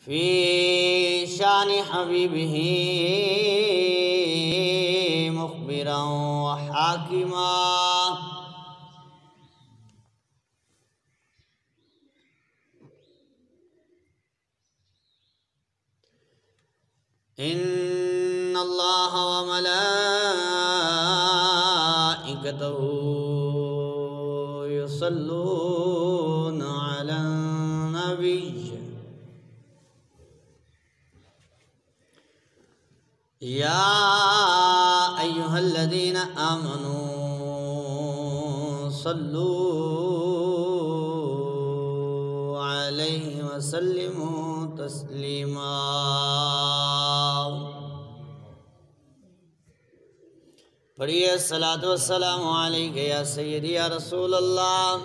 فی شان حبیبہ مخبرا وحاکما ان اللہ وملائکتہ یصلون علی النبی یا ایہا الذین آمنوا صلوا علیہ وسلموا تسلیما پڑھیے الصلاۃ والسلام علیک یا سیدی یا رسول اللہ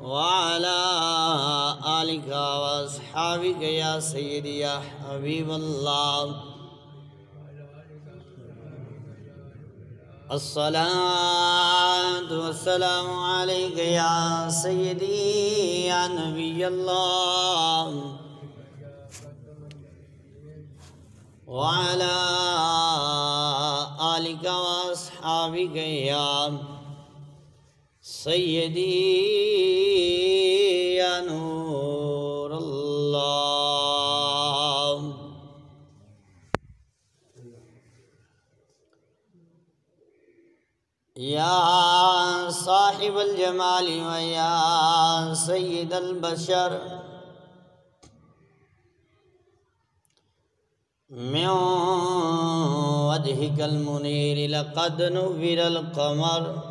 وعلی آلک واصحابک یا سیدی یا حبیب اللہ الصلاۃ والسلام علیک یا سیدی یا نبی اللہ وعلی آلک واصحابک یا سیدی یا نور اللہ یا صاحب الجمال و یا سید البشر من وجهك المنير لقد نور القمر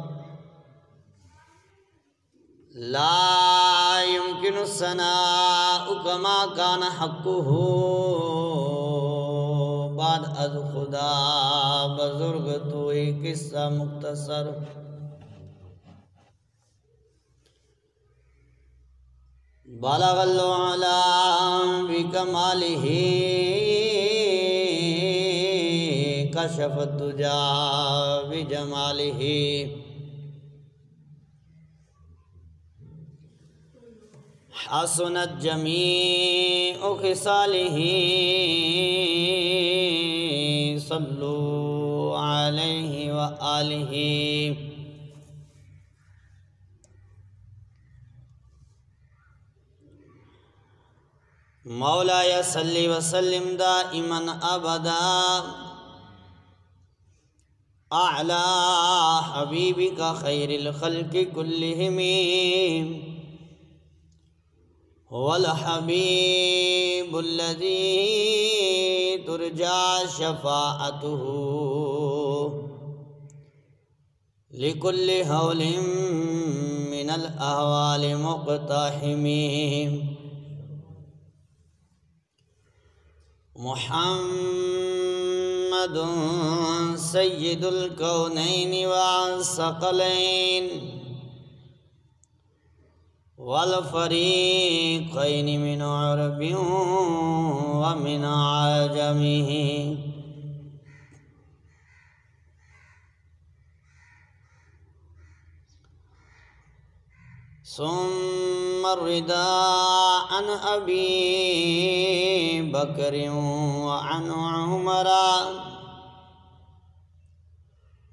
لا يمكن الثناء كما كان حقه بعد از خدا بزرگ تو ایک قصہ مختصر بالغ العلا بکمالہ کشف الدجا بجمالہ حسنت جمیع خصالہ صلو علیہ وآلہ مولاي صل وسلم دائما ابدا اعلى حبيبك خير الخلق كلهم هو الحبيب الذي ترجى شفاعته لكل هول من الأهوال مقتحم محمد سید الکونین والثقلین والفریقین من عرب ومن عجم ثم الرداء عن أبي بكر وعن عمر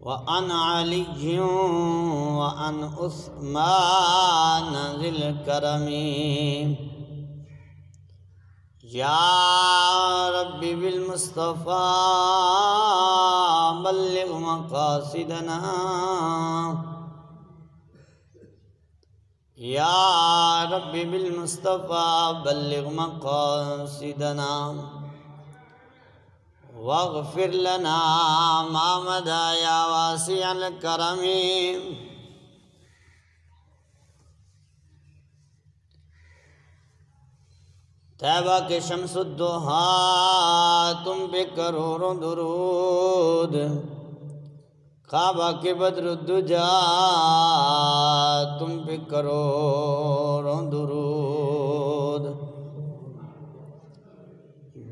وعن علي وعن عثمان ذي الكرم يا رب بالمصطفى بلغ مقاصدنا یا رب بالمصطفى بلغ مقاصدنا واغفر لنا ما مدى یا واسع الکرم طیبہ کے شمس الدہا تم پہ کروڑوں درود کعبہ کے بدر الدجا تم پہ کروڑوں درود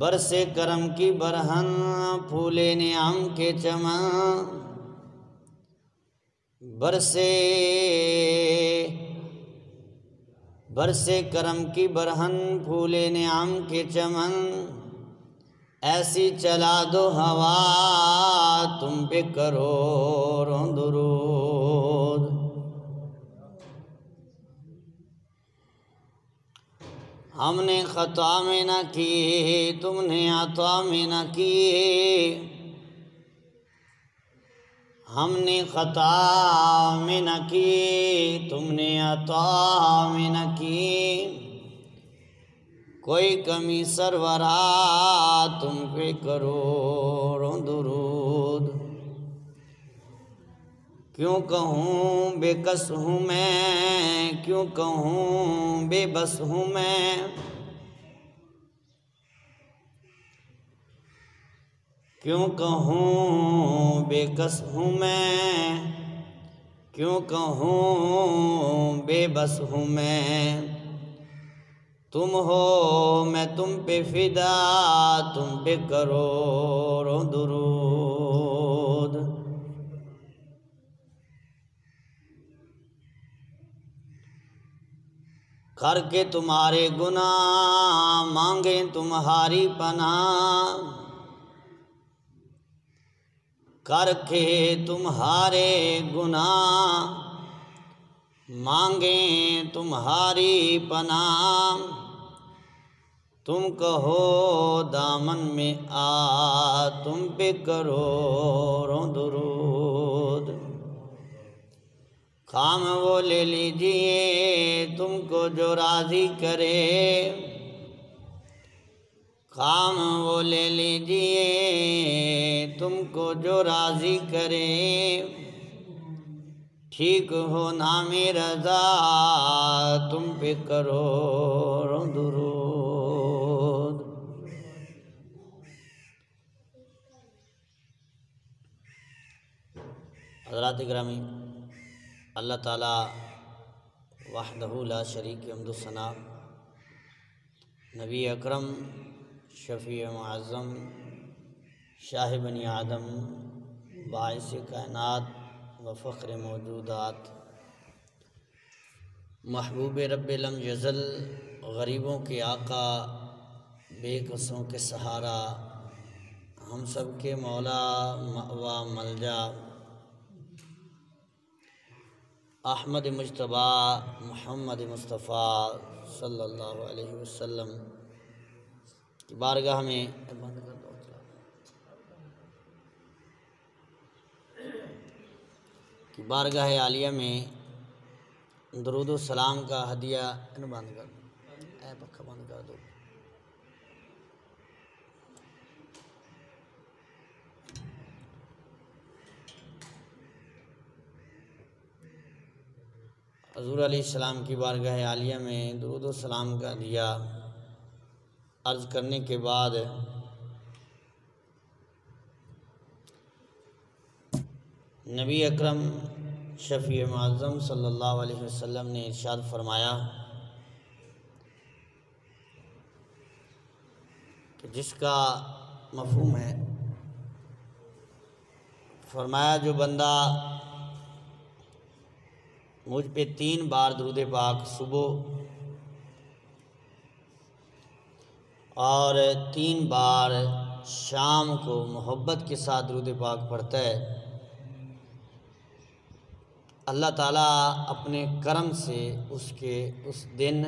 برس کرم کی برہن پھولے نعم کے چمن برسے برسے کرم کی برہن پھولے نعم کے چمن ایسی چلا دو ہوا تم پہ کروڑوں درود ہم نے خطا میں نہ کی تم نے عطا میں نہ کی ہم نے خطا میں نہ کی تم نے عطا میں نہ کی کوئی کمی سرورا تم پہ کروڑوں درود کیوں کہوں بے کس ہوں میں کیوں کہوں بے بس ہوں میں کیوں کہوں بے کس ہوں میں کیوں کہوں بے بس ہوں میں تم ہو میں تم پہ فدا تم پہ کروڑوں درود کر کے تمہارے گناہ مانگیں تمہاری پناہ کر کے تمہارے گناہ مانگیں تمہاری پناہ تم کہو دامن میں آ تم پہ کروڑوں درود کام وہ لے لیجئے تم کو جو راضی کرے کام وہ لے لیجئے تم کو جو راضی کرے ٹھیک ہو نام رضا تم پہ کروڑوں درود حضرات گرامی اللہ تعالیٰ وحدہ لا شریک حمد و ثنا نبی اکرم شفیع معظم شاہ بنی آدم باعث کائنات و فخر موجودات محبوب رب لم یزل غریبوں کے آقا بے کسوں کے سہارا ہم سب کے مولا مأویٰ ملجا احمد مجتبی محمد مصطفیٰ صلی اللہ علیہ وسلم کی بارگاہ میں بارگاہ عالیہ میں درود و سلام کا ہدیہ بند کر دو اے پکا بند کر دو حضور علیہ السلام کی بارگاہ عالیہ میں درود و سلام کا ہدیہ عرض کرنے کے بعد نبی اکرم شفیع معظم صلی اللہ علیہ وسلم نے ارشاد فرمایا کہ جس کا مفہوم ہے فرمایا جو بندہ مجھ پہ 3 بار درود پاک صبح اور 3 بار شام کو محبت کے ساتھ درود پاک پڑھتا ہے اللہ تعالیٰ اپنے کرم سے اس کے اس دن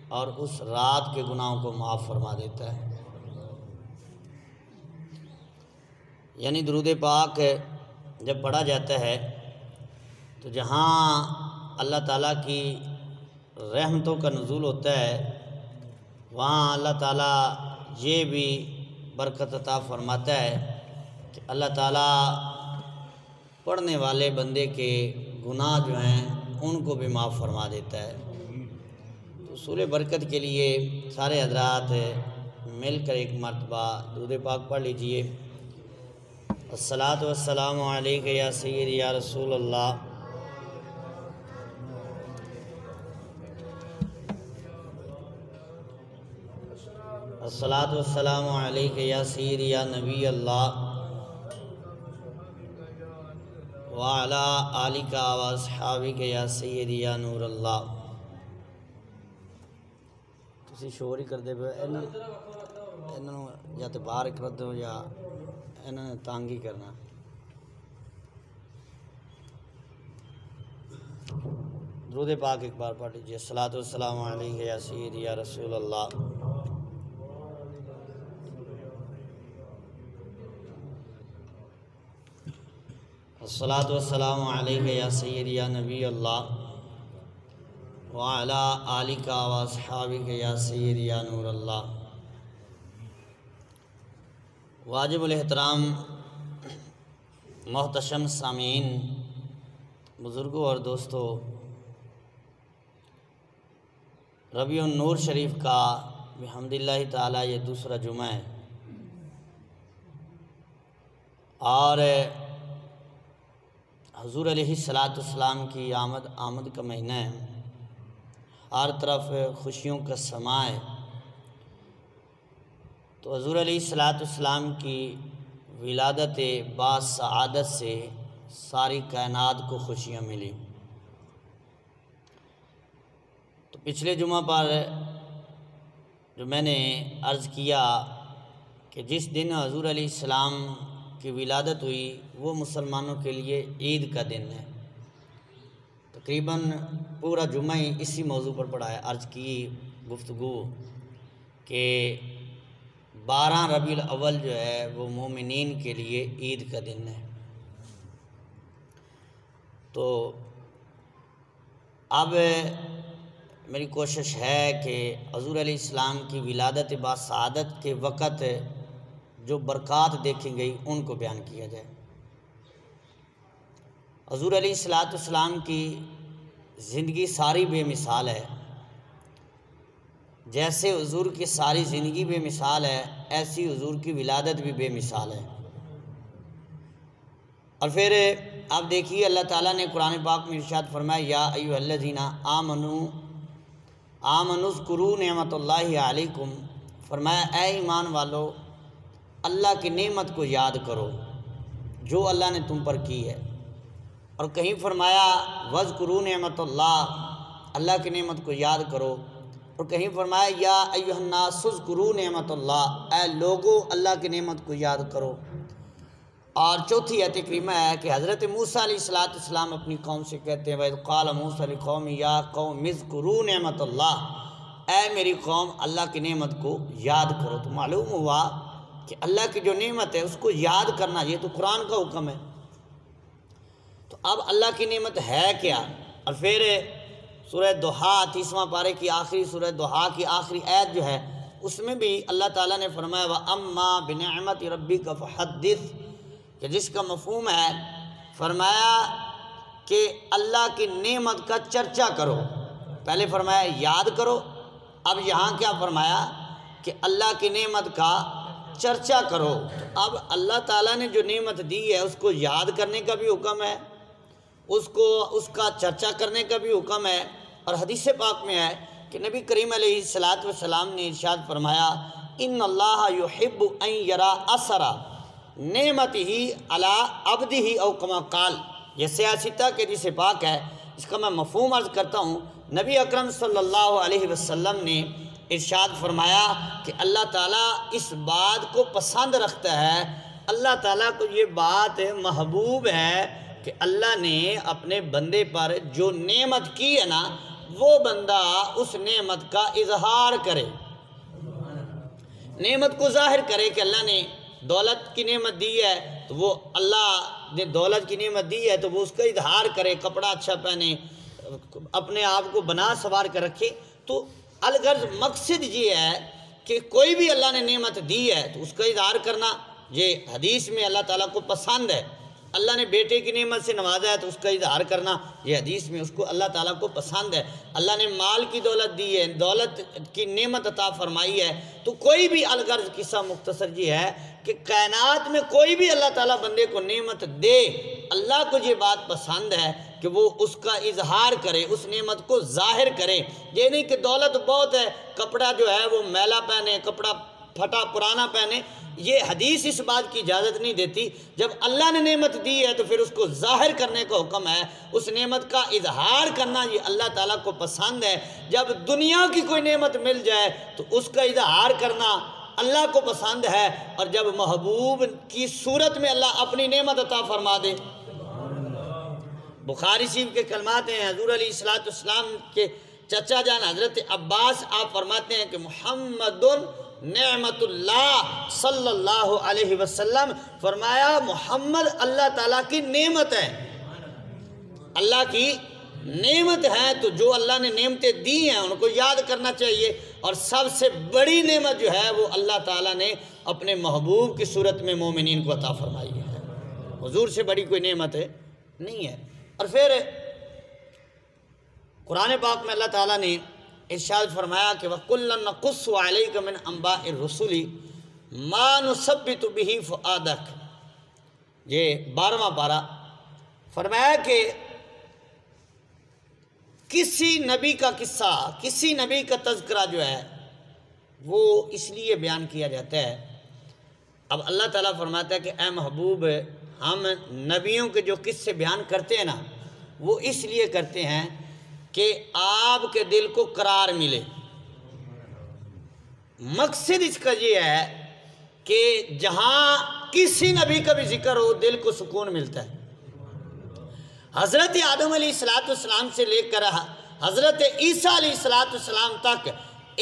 اور اس رات کے گناہوں کو معاف فرما دیتا ہے یعنی درود پاک جب پڑھا جاتا ہے تو جہاں اللہ تعالیٰ کی رحمتوں کا نزول ہوتا ہے وہاں اللہ تعالیٰ یہ بھی برکت عطا فرماتا ہے کہ اللہ تعالیٰ پڑھنے والے بندے کے گناہ جو ہیں ان کو بھی معاف فرما دیتا ہے تو حصول برکت کے لیے سارے حضرات مل کر ایک مرتبہ درود پاک پڑھ لیجئے الصلاۃ والسلام علیک یا سیدی یا رسول اللہ الصلاۃ والسلام علیک یا سیدی یا نبی اللہ وعلی آلک و اصحابک یا سیدی یا نور اللہ تسی شور ہی کردے پے انہوں یا تو باہر کر دو یا انہوں نے تانگ ہی کرنا. درود پاک ایک بار پڑھ لیجیے. الصلاۃ والسلام علیہ یا سیدی یا رسول اللہ. الصلاۃ والسلام علیہ یا سیدی یا نبی اللہ وعلی آلک و اصحابک یا سیدی یا نور اللہ. واجب الاحترام محتشم سامعین، بزرگوں اور دوستو، ربیع النور شریف کا بحمد اللہ تعالی یہ دوسرا جمعہ ہے اور حضور علیہ السلام کی آمد کا مہینہ ہے. ہر طرف خوشیوں کا سماں ہے. تو حضور علیہ السلام کی ولادت باسعادت سے ساری کائنات کو خوشیاں ملی. تو پچھلے جمعہ پر جو میں نے عرض کیا کہ جس دن حضور علیہ السلام کی ولادت ہوئی وہ مسلمانوں کے لیے عید کا دن ہے. تقریباً پورا جمعہ ہی اسی موضوع پر پڑھا ہے. عرض کی گفتگو کہ 12 ربیع الاول جو ہے وہ مومنین کے لیے عید کا دن ہے. تو اب میری کوشش ہے کہ حضور علیہ السلام کی ولادت باسعادت کے وقت جو برکات دیکھی گئی ان کو بیان کیا جائے. حضور علیہ السلام کی زندگی ساری بے مثال ہے. جیسے حضور کی ساری زندگی بے مثال ہے ایسی حضور کی ولادت بھی بے مثال ہے. اور پھر آپ دیکھیے اللہ تعالیٰ نے قرآن پاک میں ارشاد فرمایا یا ایھا الذین آمنوا اذکروا نعمت اللہ علیکم. فرمایا اے ایمان والو اللہ کی نعمت کو یاد کرو جو اللہ نے تم پر کی ہے. اور کہیں فرمایا وَاذْكُرُوا نعمت اللہ کی نعمت کو یاد کرو. اور کہیں فرمایا یا ایھا الناس اذکروا نعمت اللہ، اے لوگو اللہ کی نعمت کو یاد کرو. اور چوتھی آیت کریمہ ہے کہ حضرت موسیٰ علیہ السلام اپنی قوم سے کہتے ہیں وَإِذْ قَالَ مُوسَىٰ لِقَوْمِهِ يَا قَوْمِ اذْكُرُوا نِعْمَتَ اللَّهِ، اے میری قوم اللہ کی نعمت کو یاد کرو. تو معلوم ہوا کہ اللہ کی جو نعمت ہے اس کو یاد کرنا یہ تو قرآن کا حکم ہے. تو اب اللہ کی نعمت ہے کیا؟ اور پھر سورہ ضحیٰ 30واں پارے کی آخری سورہ ضحیٰ کی آخری آیت جو ہے اس میں بھی اللہ تعالیٰ نے فرمایا وَأَمَّا بِنِعْمَةِ رَبِّكَ فَحَدِّثْ، کہ جس کا مفہوم ہے فرمایا کہ اللہ کی نعمت کا چرچا کرو. پہلے فرمایا یاد کرو، اب یہاں کیا فرمایا کہ اللہ کی نعمت کا چرچا کرو. اب اللہ تعالیٰ نے جو نعمت دی ہے اس کو یاد کرنے کا بھی حکم ہے، اس کا چرچا کرنے کا بھی حکم ہے. اور حدیث پاک میں ہے کہ نبی کریم علیہ السلام نے ارشاد فرمایا ان اللہ یحب ان یرا اثر نعمتہ علی عبدہ او کما قال. یہ سیاستہ کے حدیث پاک ہے. اس کا میں مفہوم عرض کرتا ہوں. نبی اکرم صلی اللہ علیہ وسلم نے ارشاد فرمایا کہ اللہ تعالیٰ اس بات کو پسند رکھتا ہے، اللہ تعالیٰ کو یہ بات محبوب ہے کہ اللہ نے اپنے بندے پر جو نعمت کی ہے نا وہ بندہ اس نعمت کا اظہار کرے، نعمت کو ظاہر کرے. کہ اللہ نے دولت کی نعمت دی ہے تو وہ اللہ نے دولت کی نعمت دی ہے تو وہ اس کا اظہار کرے، کپڑا اچھا پہنے، اپنے آپ کو بنا سنوار کر رکھے. تو الغرض مقصد یہ ہے کہ کوئی بھی اللہ نے نعمت دی ہے تو اس کا اظہار کرنا یہ حدیث میں اللہ تعالیٰ کو پسند ہے. اللہ نے بیٹے کی نعمت سے نوازا ہے تو اس کا اظہار کرنا یہ حدیث میں اس کو اللہ تعالیٰ کو پسند ہے. اللہ نے مال کی دولت دی ہے، دولت کی نعمت عطا فرمائی ہے. تو کوئی بھی الغرض قصہ مختصر یہ ہے کہ کائنات میں کوئی بھی اللہ تعالیٰ بندے کو نعمت دے، اللہ کو یہ بات پسند ہے کہ وہ اس کا اظہار کرے، اس نعمت کو ظاہر کرے. یہ نہیں کہ دولت بہت ہے، کپڑا جو ہے وہ میلا پہنے، کپڑا پھٹا پرانا پہنے، یہ حدیث اس بات کی اجازت نہیں دیتی۔ جب اللہ نے نعمت دی ہے تو پھر اس کو ظاہر کرنے کا حکم ہے، اس نعمت کا اظہار کرنا یہ اللہ تعالیٰ کو پسند ہے۔ جب دنیا کی کوئی نعمت مل جائے تو اس کا اظہار کرنا اللہ کو پسند ہے، اور جب محبوب کی صورت میں اللہ اپنی نعمت عطا فرما دے۔ بخاری شریف کے کلمات ہیں، حضور علیہ السلام کے چچا جان حضرت عباس آپ فرماتے ہیں کہ محمد نعمت اللہ صلی اللہ علیہ وسلم، فرمایا محمد اللہ تعالیٰ کی نعمت ہے، اللہ کی نعمت ہے۔ تو جو اللہ نے نعمتیں دی ہیں ان کو یاد کرنا چاہیے، اور سب سے بڑی نعمت جو ہے وہ اللہ تعالیٰ نے اپنے محبوب کی صورت میں مومنین کو عطا فرمائی ہے۔ حضور سے بڑی کوئی نعمت ہے نہیں ہے۔ اور پھر قرآن پاک میں اللہ تعالیٰ نے ارشاد فرمایا کہ وَكُلًّا نَقُصُّ عَلَيْكَ مِنْ أَنْبَاءِ الرُّسُلِ مَا نُثَبِّتُ بِهِ فُؤَادَكَ، یہ 12واں پارہ، فرمایا کہ کسی نبی کا قصہ، کسی نبی کا تذکرہ جو ہے وہ اس لیے بیان کیا جاتا ہے۔ اب اللہ تعالیٰ فرماتا ہے کہ اے محبوب، ہم نبیوں کے جو قصے بیان کرتے ہیں نا، وہ اس لیے کرتے ہیں کہ آپ کے دل کو قرار ملے۔ مقصد اس کا یہ ہے کہ جہاں کسی نبی کا بھی ذکر ہو دل کو سکون ملتا ہے۔ حضرت آدم علیہ السلام سے لے کر حضرت عیسیٰ علیہ السلام تک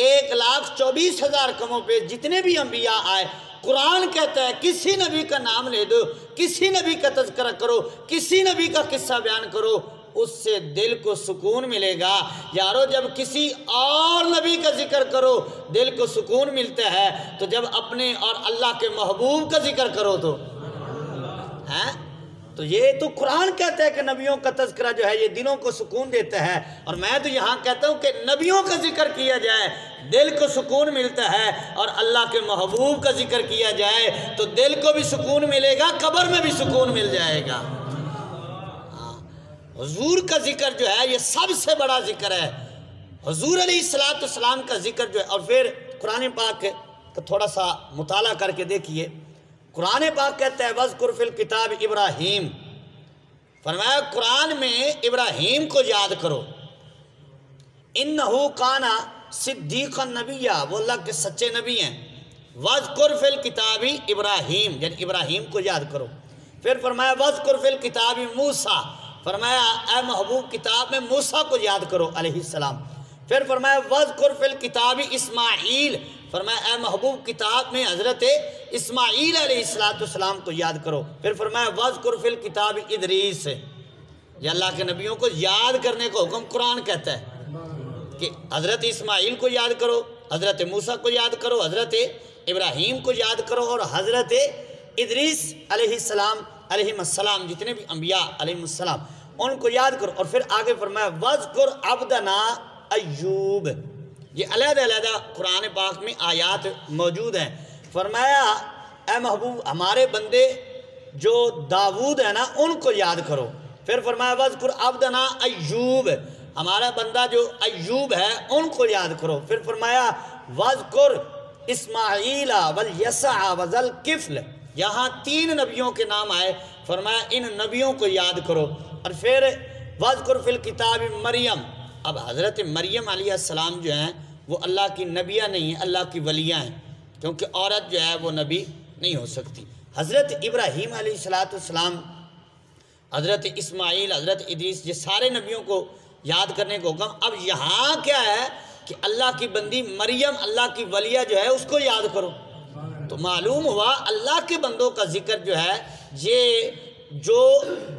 1,24,000 قوموں پہ جتنے بھی انبیاء آئے، قرآن کہتا ہے کسی نبی کا نام لے دو، کسی نبی کا تذکرہ کرو، کسی نبی کا قصہ بیان کرو، اس سے دل کو سکون ملے گا۔ یارو جب کسی اور نبی کا ذکر کرو دل کو سکون ملتا ہے، تو جب اپنے اور اللہ کے محبوب کا ذکر کرو تو تو یہ تو قرآن کہتا ہے کہ نبیوں کا تذکرہ جو ہے یہ دلوں کو سکون دیتا ہے، اور میں تو یہاں کہتا ہوں کہ نبیوں کا ذکر کیا جائے دل کو سکون ملتا ہے، اور اللہ کے محبوب کا ذکر کیا جائے تو دل کو بھی سکون ملے گا، قبر میں بھی سکون مل جائے گا۔ حضور کا ذکر جو ہے یہ سب سے بڑا ذکر ہے، حضور علیہ السلام کا ذکر جو ہے۔ اور پھر قرآن پاک کا تھوڑا سا مطالعہ کر کے دیکھیے، قرآن پاک کہتا ہے وَاذْكُرْ فِي الْكِتَابِ ابراہیم، فرمایا قرآن میں ابراہیم کو یاد کرو، اِنَّهُ كَانَ صِدِّيقًا نَبِيًّا، وہ اللہ کے سچے نبی ہیں۔ وَاذْكُرْ فِي الْكِتَابِ ابراہیم، یعنی ابراہیم کو یاد کرو۔ پھر فرمایا وَاذْكُرْ فِي الْكِتَابِ موسیٰ، فرمایا اے محبوب کتاب میں موسیٰ کو یاد کرو علیہ السلام۔ پھر فرمایا وَاذْكُرْ فِي الْكِتَابِ اسماعیل، فرمایا اے محبوب کتاب میں حضرت اسماعیل علیہ السلام کو یاد کرو۔ پھر فرمایا وَاذْكُرْ فِي الْكِتَابِ ادریس، یہ اللہ کے نبیوں کو یاد کرنے کو حکم قرآن کہتا ہے کہ حضرت اسماعیل کو یاد کرو، حضرت موسیٰ کو یاد کرو، حضرت ابراہیم کو یاد کرو، اور حضرت ادریس علیہ السلام جتنے بھی انبیاء علیہ السلام ان کو یاد کرو۔ اور پھر آگے فرمایا وَاذْكُرْ عَبْدَنَا ایوب، یہ علیحدہ علیحدہ قرآن پاک میں آیات موجود ہیں۔ فرمایا اے محبوب ہمارے بندے جو داود ہے نا ان کو یاد کرو۔ پھر فرمایا وَاذْكُرْ عَبْدَنَا ایوب، ہمارا بندہ جو ایوب ہے ان کو یاد کرو۔ پھر فرمایا وَاذْكُرْ اسماعیل وَالْيَسَعَ وَذَا الْكِفْلِ، یہاں 3 نبیوں کے نام آئے، فرمایا ان نبیوں کو یاد کرو۔ اور پھر وَاذْكُرْ فِي الْكِتَابِ مریم، اب حضرت مریم علیہ السلام جو ہیں وہ اللہ کی نبیہ نہیں ہیں، اللہ کی ولیہ ہیں، کیونکہ عورت جو ہے وہ نبی نہیں ہو سکتی۔ حضرت ابراہیم علیہ السلام، حضرت اسماعیل، حضرت ادریس، یہ سارے نبیوں کو یاد کرنے کو حکم۔ اب یہاں کیا ہے کہ اللہ کی بندی مریم اللہ کی ولیہ جو ہے اس کو یاد کرو، تو معلوم ہوا اللہ کے بندوں کا ذکر جو ہے یہ جو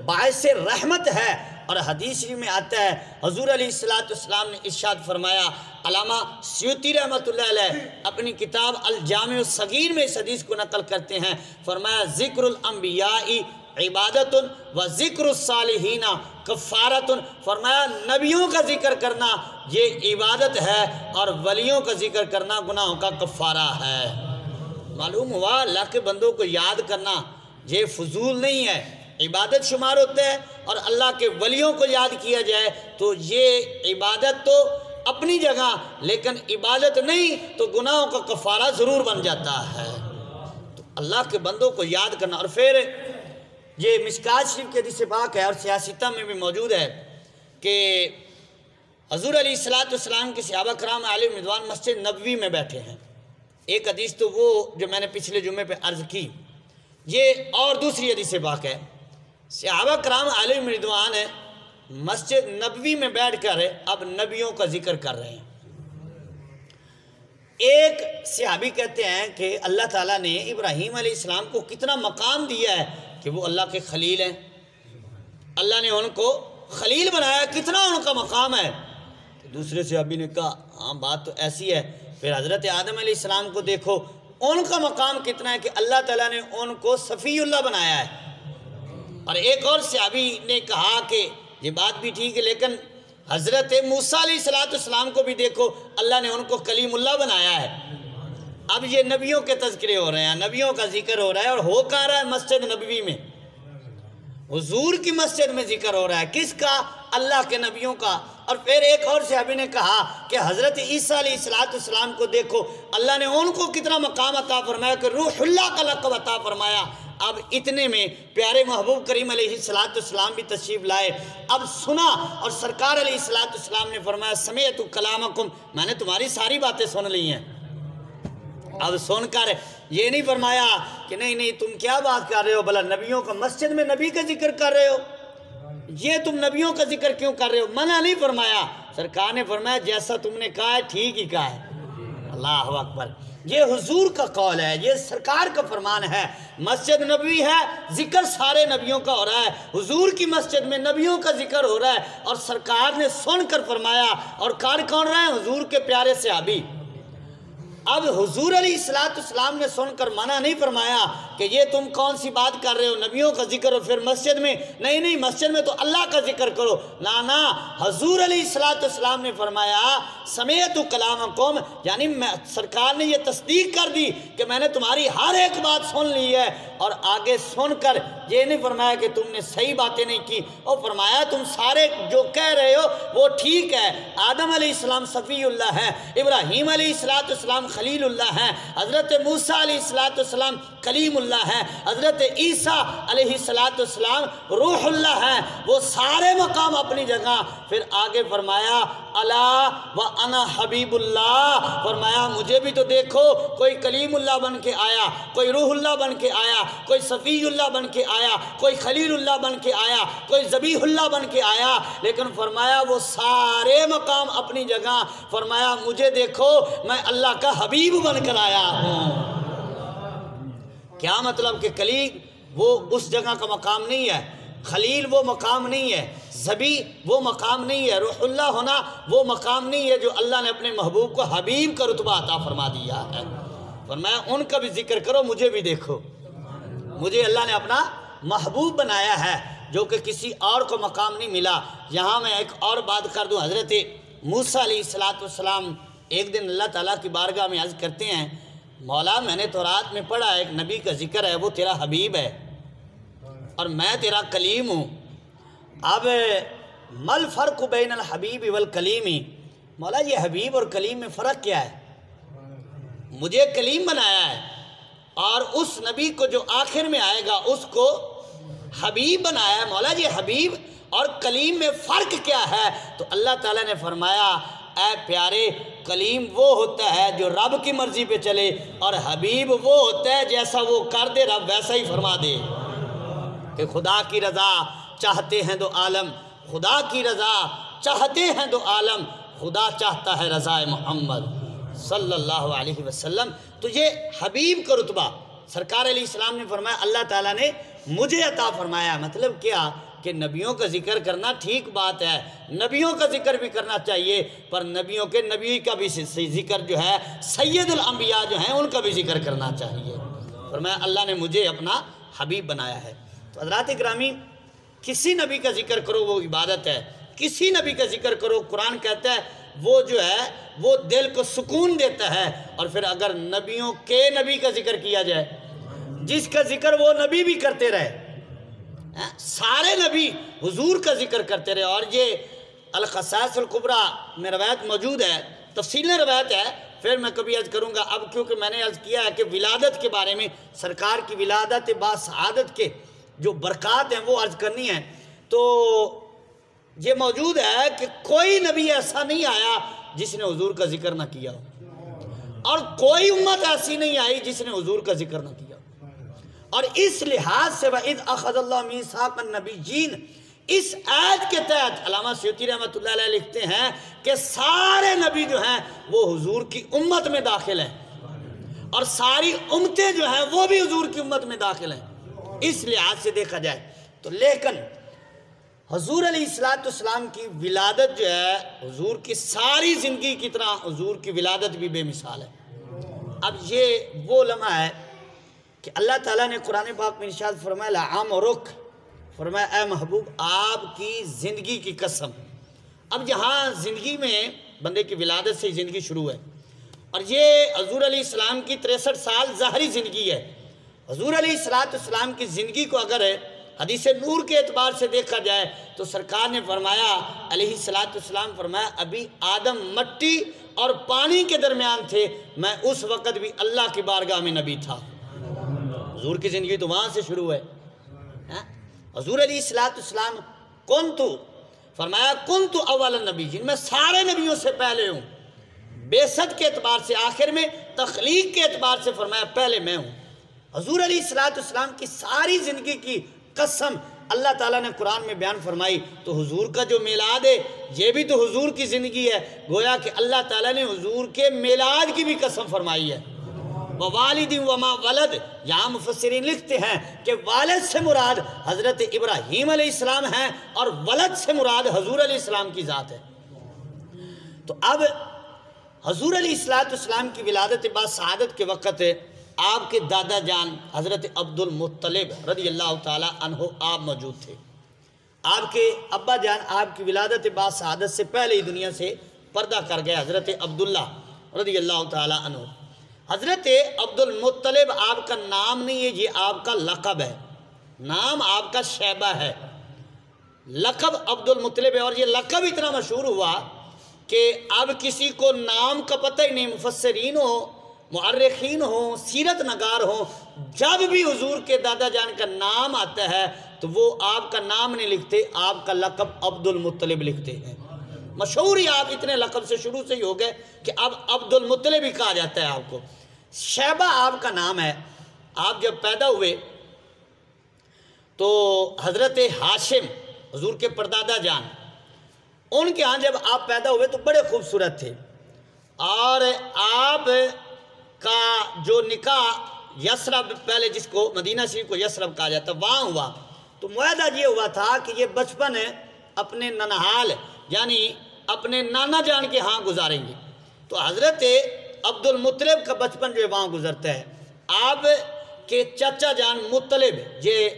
باعث رحمت ہے۔ اور حدیث شریف میں آتا ہے حضور علیہ السلام نے ارشاد فرمایا، علامہ سیوطی رحمۃ اللہ علیہ اپنی کتاب الجامع الصغیر میں اس حدیث کو نقل کرتے ہیں، فرمایا ذکر الانبیاء عبادت و ذکر الصالحین کفارت، فرمایا نبیوں کا ذکر کرنا یہ عبادت ہے اور ولیوں کا ذکر کرنا گناہوں کا کفارہ ہے۔ معلوم ہوا اللہ کے بندوں کو یاد کرنا یہ فضول نہیں ہے، عبادت شمار ہوتا ہے، اور اللہ کے ولیوں کو یاد کیا جائے تو یہ عبادت تو اپنی جگہ، لیکن عبادت نہیں تو گناہوں کا کفارہ ضرور بن جاتا ہے۔ تو اللہ کے بندوں کو یاد کرنا۔ اور پھر یہ مشکات شریف کے حدیث پاک ہے اور سیاستہ میں بھی موجود ہے کہ حضور علیہ السلام کے صحابہ کرام علیہ رضوان مسجد نبوی میں بیٹھے ہیں۔ ایک حدیث تو وہ جو میں نے پچھلے جمعے پہ عرض کی، یہ اور دوسری حدیث پاک ہے۔ صحابہ کرام علیہ رضوان مسجد نبوی میں بیٹھ کر اب نبیوں کا ذکر کر رہے ہیں۔ ایک صحابی کہتے ہیں کہ اللہ تعالیٰ نے ابراہیم علیہ السلام کو کتنا مقام دیا ہے کہ وہ اللہ کے خلیل ہیں، اللہ نے ان کو خلیل بنایا، کتنا ان کا مقام ہے۔ دوسرے صحابی نے کہا ہاں بات تو ایسی ہے، پھر حضرت آدم علیہ السلام کو دیکھو، ان کا مقام کتنا ہے کہ اللہ تعالیٰ نے ان کو صفی اللہ بنایا ہے۔ اور ایک اور صحابی نے کہا کہ یہ بات بھی ٹھیک ہے، لیکن حضرت موسیٰ علیہ السلام کو بھی دیکھو، اللہ نے ان کو کلیم اللہ بنایا ہے۔ اب یہ نبیوں کے تذکرے ہو رہے ہیں، نبیوں کا ذکر ہو رہا ہے، اور ہو کہاں رہا ہے مسجد نبوی میں، حضور کی مسجد میں ذکر ہو رہا ہے، کس کا؟ اللہ کے نبیوں کا۔ اور پھر ایک اور صحابی نے کہا کہ حضرت عیسیٰ علیہ السلام کو دیکھو، اللہ نے ان کو کتنا مقام عطا فرمایا کہ روح اللہ کا لقب عطا فرمایا۔ اب اتنے میں پیارے محبوب کریم علیہ السلام بھی تشریف لائے، اب سنا، اور سرکار علیہ السلام نے فرمایا سمعت کلامکم، میں نے تمہاری ساری باتیں سن لی ہیں۔ اب سن کر یہ نہیں فرمایا کہ نہیں تم کیا بات کر رہے ہو، بھلا نبیوں کا مسجد میں نبی کا ذکر کر رہے ہو، یہ تم نبیوں کا ذکر کیوں کر رہے ہو؟ منع نہیں فرمایا، سرکار نے فرمایا جیسا تم نے کہا ہے ٹھیک ہی کہا ہے۔ اللہ اکبر، یہ حضور کا قول ہے، یہ سرکار کا فرمان ہے۔ مسجد نبوی ہے، ذکر سارے نبیوں کا ہو رہا ہے، حضور کی مسجد میں نبیوں کا ذکر ہو رہا ہے، اور سرکار نے سن کر فرمایا، اور کار کون رہے ہیں؟ حضور کے پیارے صحابی۔ اب حضور علیہ السلام نے سن کر منع نہیں فرمایا کہ یہ تم کون سی بات کر رہے ہو، نبیوں کا ذکر ہو پھر مسجد میں، نہیں مسجد میں تو اللہ کا ذکر کرو، نا حضور علیہ السلام نے فرمایا سمعت کلامکم، یعنی سرکار نے یہ تصدیق کر دی کہ میں نے تمہاری ہر ایک بات سن لی ہے، اور آگے سن کر یہ نہیں فرمایا کہ تم نے صحیح باتیں نہیں کی، اور فرمایا تم سارے جو کہہ رہے ہو وہ ٹھیک ہے، آدم علیہ السلام صفی اللہ ہے، ابراہیم علیہ السلام خلیل اللہ ہے، حضرت موسیٰ علیہ السلام کلیم اللہ ہے، حضرت عیسیٰ علیہ السلام روح اللہ ہے، وہ سارے مقام اپنی جگہ۔ پھر آگے فرمایا الا وانا حبیب اللہ، فرمایا مجھے بھی تو دیکھو، کوئی کلیم اللہ بن کے آیا، کوئی روح اللہ بن کے آیا، کوئی صفی اللہ بن کے آیا، کوئی خلیل اللہ بن کے آیا، کوئی ذبیح اللہ بن کے آیا، لیکن فرمایا وہ سارے مقام اپنی جگہ، فرمایا مجھے دیکھو میں اللہ کا حبیب بن کر آیا ہوں۔ کیا مطلب کہ کلیم وہ اس جگہ کا مقام نہیں ہے، خلیل وہ مقام نہیں ہے، ذبیح وہ مقام نہیں ہے، روح اللہ ہونا وہ مقام نہیں ہے جو اللہ نے اپنے محبوب کو حبیب کا رتبہ عطا فرما دیا ہے۔ فرمایا ان کا بھی ذکر کرو، مجھے بھی دیکھو، مجھے اللہ نے اپنا محبوب بنایا ہے جو کہ کسی اور کو مقام نہیں ملا۔ یہاں میں ایک اور بات کر دوں، حضرت موسیٰ علیہ السلام ایک دن اللہ تعالیٰ کی بارگاہ میں عرض کرتے ہیں مولا میں نے تورات میں پڑھا ایک نبی کا ذکر ہے، وہ تیرا حبیب ہے اور میں تیرا کلیم ہوں، اب مل فرق بین الحبیب والکلیم، مولا یہ حبیب اور کلیم میں فرق کیا ہے؟ مجھے کلیم بنایا ہے اور اس نبی کو جو آخر میں آئے گا اس کو حبیب بنایا ہے، مولا یہ حبیب اور کلیم میں فرق کیا ہے؟ تو اللہ تعالیٰ نے فرمایا اے پیارے، کلیم وہ ہوتا ہے جو رب کی مرضی پہ چلے، اور حبیب وہ ہوتا ہے جیسا وہ کر دے رب ویسا ہی فرما دے، کہ خدا کی رضا چاہتے ہیں دو عالم، خدا کی رضا چاہتے ہیں دو عالم، خدا چاہتا ہے رضا محمد صلی اللہ علیہ وسلم۔ تو یہ حبیب کا رتبہ سرکار علیہ السلام نے فرمایا اللہ تعالیٰ نے مجھے عطا فرمایا۔ مطلب کیا کہ نبیوں کا ذکر کرنا ٹھیک بات ہے، نبیوں کا ذکر بھی کرنا چاہیے، پر نبیوں کے نبی کا بھی ذکر جو ہے، سید الانبیاء جو ہیں ان کا بھی ذکر کرنا چاہیے۔ فرمایا اللہ نے مجھے اپنا حبیب بنایا ہے۔ تو حضرات گرامی، کسی نبی کا ذکر کرو وہ عبادت ہے، کسی نبی کا ذکر کرو، قرآن کہتا ہے وہ جو ہے وہ دل کو سکون دیتا ہے۔ اور پھر اگر نبیوں کے نبی کا ذکر کیا جائے، جس کا ذکر وہ نبی بھی کرتے رہے، سارے نبی حضور کا ذکر کرتے رہے، اور یہ الخصائص الکبریٰ میں روایت موجود ہے، تفصیل روایت ہے، پھر میں کبھی عرض کروں گا۔ اب کیونکہ میں نے عرض کیا ہے کہ ولادت کے بارے میں، سرکار کی ولادت با سعادت کے جو برکات ہیں وہ عرض کرنی ہے، تو یہ موجود ہے کہ کوئی نبی ایسا نہیں آیا جس نے حضور کا ذکر نہ کیا ہو، اور کوئی امت ایسی نہیں آئی جس نے حضور کا ذکر نہ کیا ہو۔ اور اس لحاظ سے وَإِذْ أَخَذَ اللَّهُ مِيثَاقَ النَّبِيِّينَ، اس آیت کے تحت علامہ سیوطی رحمۃ اللہ علیہ لکھتے ہیں کہ سارے نبی جو ہیں وہ حضور کی امت میں داخل ہیں، اور ساری امتیں جو ہیں وہ بھی حضور کی امت میں داخل ہیں، اس لحاظ سے دیکھا جائے تو۔ لیکن حضور علیہ السلام کی ولادت جو ہے حضور کی ساری زندگی کی طرح حضور کی ولادت بھی بے مثال ہے۔ اب یہ وہ لمحہ ہے کہ اللہ تعالیٰ نے قرآن پاک میں ارشاد فرمایا لَعَمْرُکَ، فرمایا اے محبوب آپ کی زندگی کی قسم۔ اب یہاں زندگی میں بندے کی ولادت سے ہی زندگی شروع ہے، اور یہ حضور علیہ السلام کی 63 سال ظاہری زندگی ہے۔ حضور علیہ السلام کی زندگی کو اگر حدیث نور کے اعتبار سے دیکھا جائے تو سرکار نے فرمایا علیہ السلام فرمایا ابھی آدم مٹی اور پانی کے درمیان تھے، میں اس وقت بھی اللہ کی بارگاہ میں نبی تھا۔ حضور کی زندگی تو وہاں سے شروع ہے۔ حضور علیہ السلام کنتو، فرمایا کنتو اول النبیین، میں سارے نبیوں سے پہلے ہوں، بعثت کے اعتبار سے آخر میں، تخلیق کے اعتبار سے فرمایا پہلے میں ہوں۔ حضور علیہ السلام کی ساری زندگی کی قسم اللہ تعالیٰ نے قرآن میں بیان فرمائی، تو حضور کا جو میلاد ہے یہ بھی تو حضور کی زندگی ہے، گویا کہ اللہ تعالیٰ نے حضور کے میلاد کی بھی قسم فرمائی ہے۔ وَوَالِدٍ وَمَا وَلَدٍ، یہاں مفسرین لکھتے ہیں کہ والد سے مراد حضرت ابراہیم علیہ السلام ہیں، اور ولد سے مراد حضور علیہ السلام کی ذات ہے۔ تو اب حضور علیہ السلام کی ولادت با سعادت کے وقت آپ کے دادا جان حضرت عبد المطلب رضی اللہ تعالی عنہ آپ موجود تھے۔ آپ کے ابا جان آپ کی ولادت با سعادت سے پہلے ہی دنیا سے پردہ کر گئے، حضرت عبداللہ رضی اللہ تعالی عنہ۔ حضرت عبد المطلب آپ کا نام نہیں ہے، یہ آپ کا لقب ہے، نام آپ کا شیبہ ہے، لقب عبد المطلب ہے، اور یہ لقب اتنا مشہور ہوا کہ اب کسی کو نام کا پتہ ہی نہیں، مفسرین ہو، مؤرخین ہوں، سیرت نگار ہوں، جب بھی حضور کے دادا جان کا نام آتا ہے تو وہ آپ کا نام نہیں لکھتے، آپ کا لقب عبد المطلب لکھتے ہیں۔ مشہور ہی آپ اتنے لقب سے شروع سے ہی ہو گئے کہ اب عبد المطلب ہی کہا جاتا ہے آپ کو۔ شیبہ آپ کا نام ہے۔ آپ جب پیدا ہوئے تو حضرت ہاشم حضور کے پردادا جان، ان کے ہاں جب آپ پیدا ہوئے تو بڑے خوبصورت تھے، اور آپ کا جو نکاح یثرب، پہلے جس کو مدینہ شریف کو یثرب کہا جاتا، وہاں ہوا، تو معاہدہ یہ ہوا تھا کہ یہ بچپن اپنے ننہال یعنی اپنے نانا جان کے ہاں گزاریں گے۔ تو حضرت عبد المطلب کا بچپن جو ہے وہاں گزرتا ہے۔ آپ کے چچا جان مطلب، یہ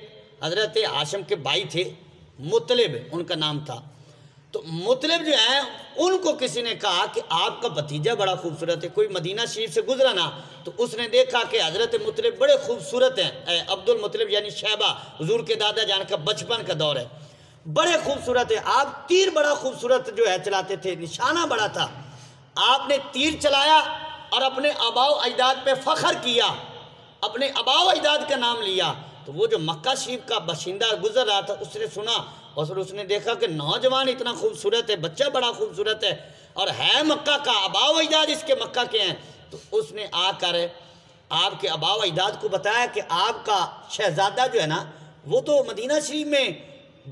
حضرت ہاشم کے بھائی تھے، مطلب ان کا نام تھا، تو مطلب جو ہیں ان کو کسی نے کہا کہ آپ کا بھتیجا بڑا خوبصورت ہے، کوئی مدینہ شریف سے گزرا نا تو اس نے دیکھا کہ حضرت مطلب بڑے خوبصورت ہیں، عبد المطلب یعنی شیبہ حضور کے دادا جان کا بچپن کا دور ہے، بڑے خوبصورت ہیں، آپ تیر بڑا خوبصورت جو ہے چلاتے تھے، نشانہ بڑا تھا، آپ نے تیر چلایا اور اپنے آباء و اجداد پہ فخر کیا، اپنے آباء و اجداد کا نام لیا، تو وہ جو مکہ شریف کا باشندہ گزر رہا تھا اس نے سنا، اور پھر اس نے دیکھا کہ نوجوان اتنا خوبصورت ہے، بچہ بڑا خوبصورت ہے، اور ہے مکہ کا، آباء و اجداد اس کے مکہ کے ہیں، تو اس نے آ کر آپ کے آباء و اجداد کو بتایا کہ آپ کا شہزادہ جو ہے نا وہ تو مدینہ شریف میں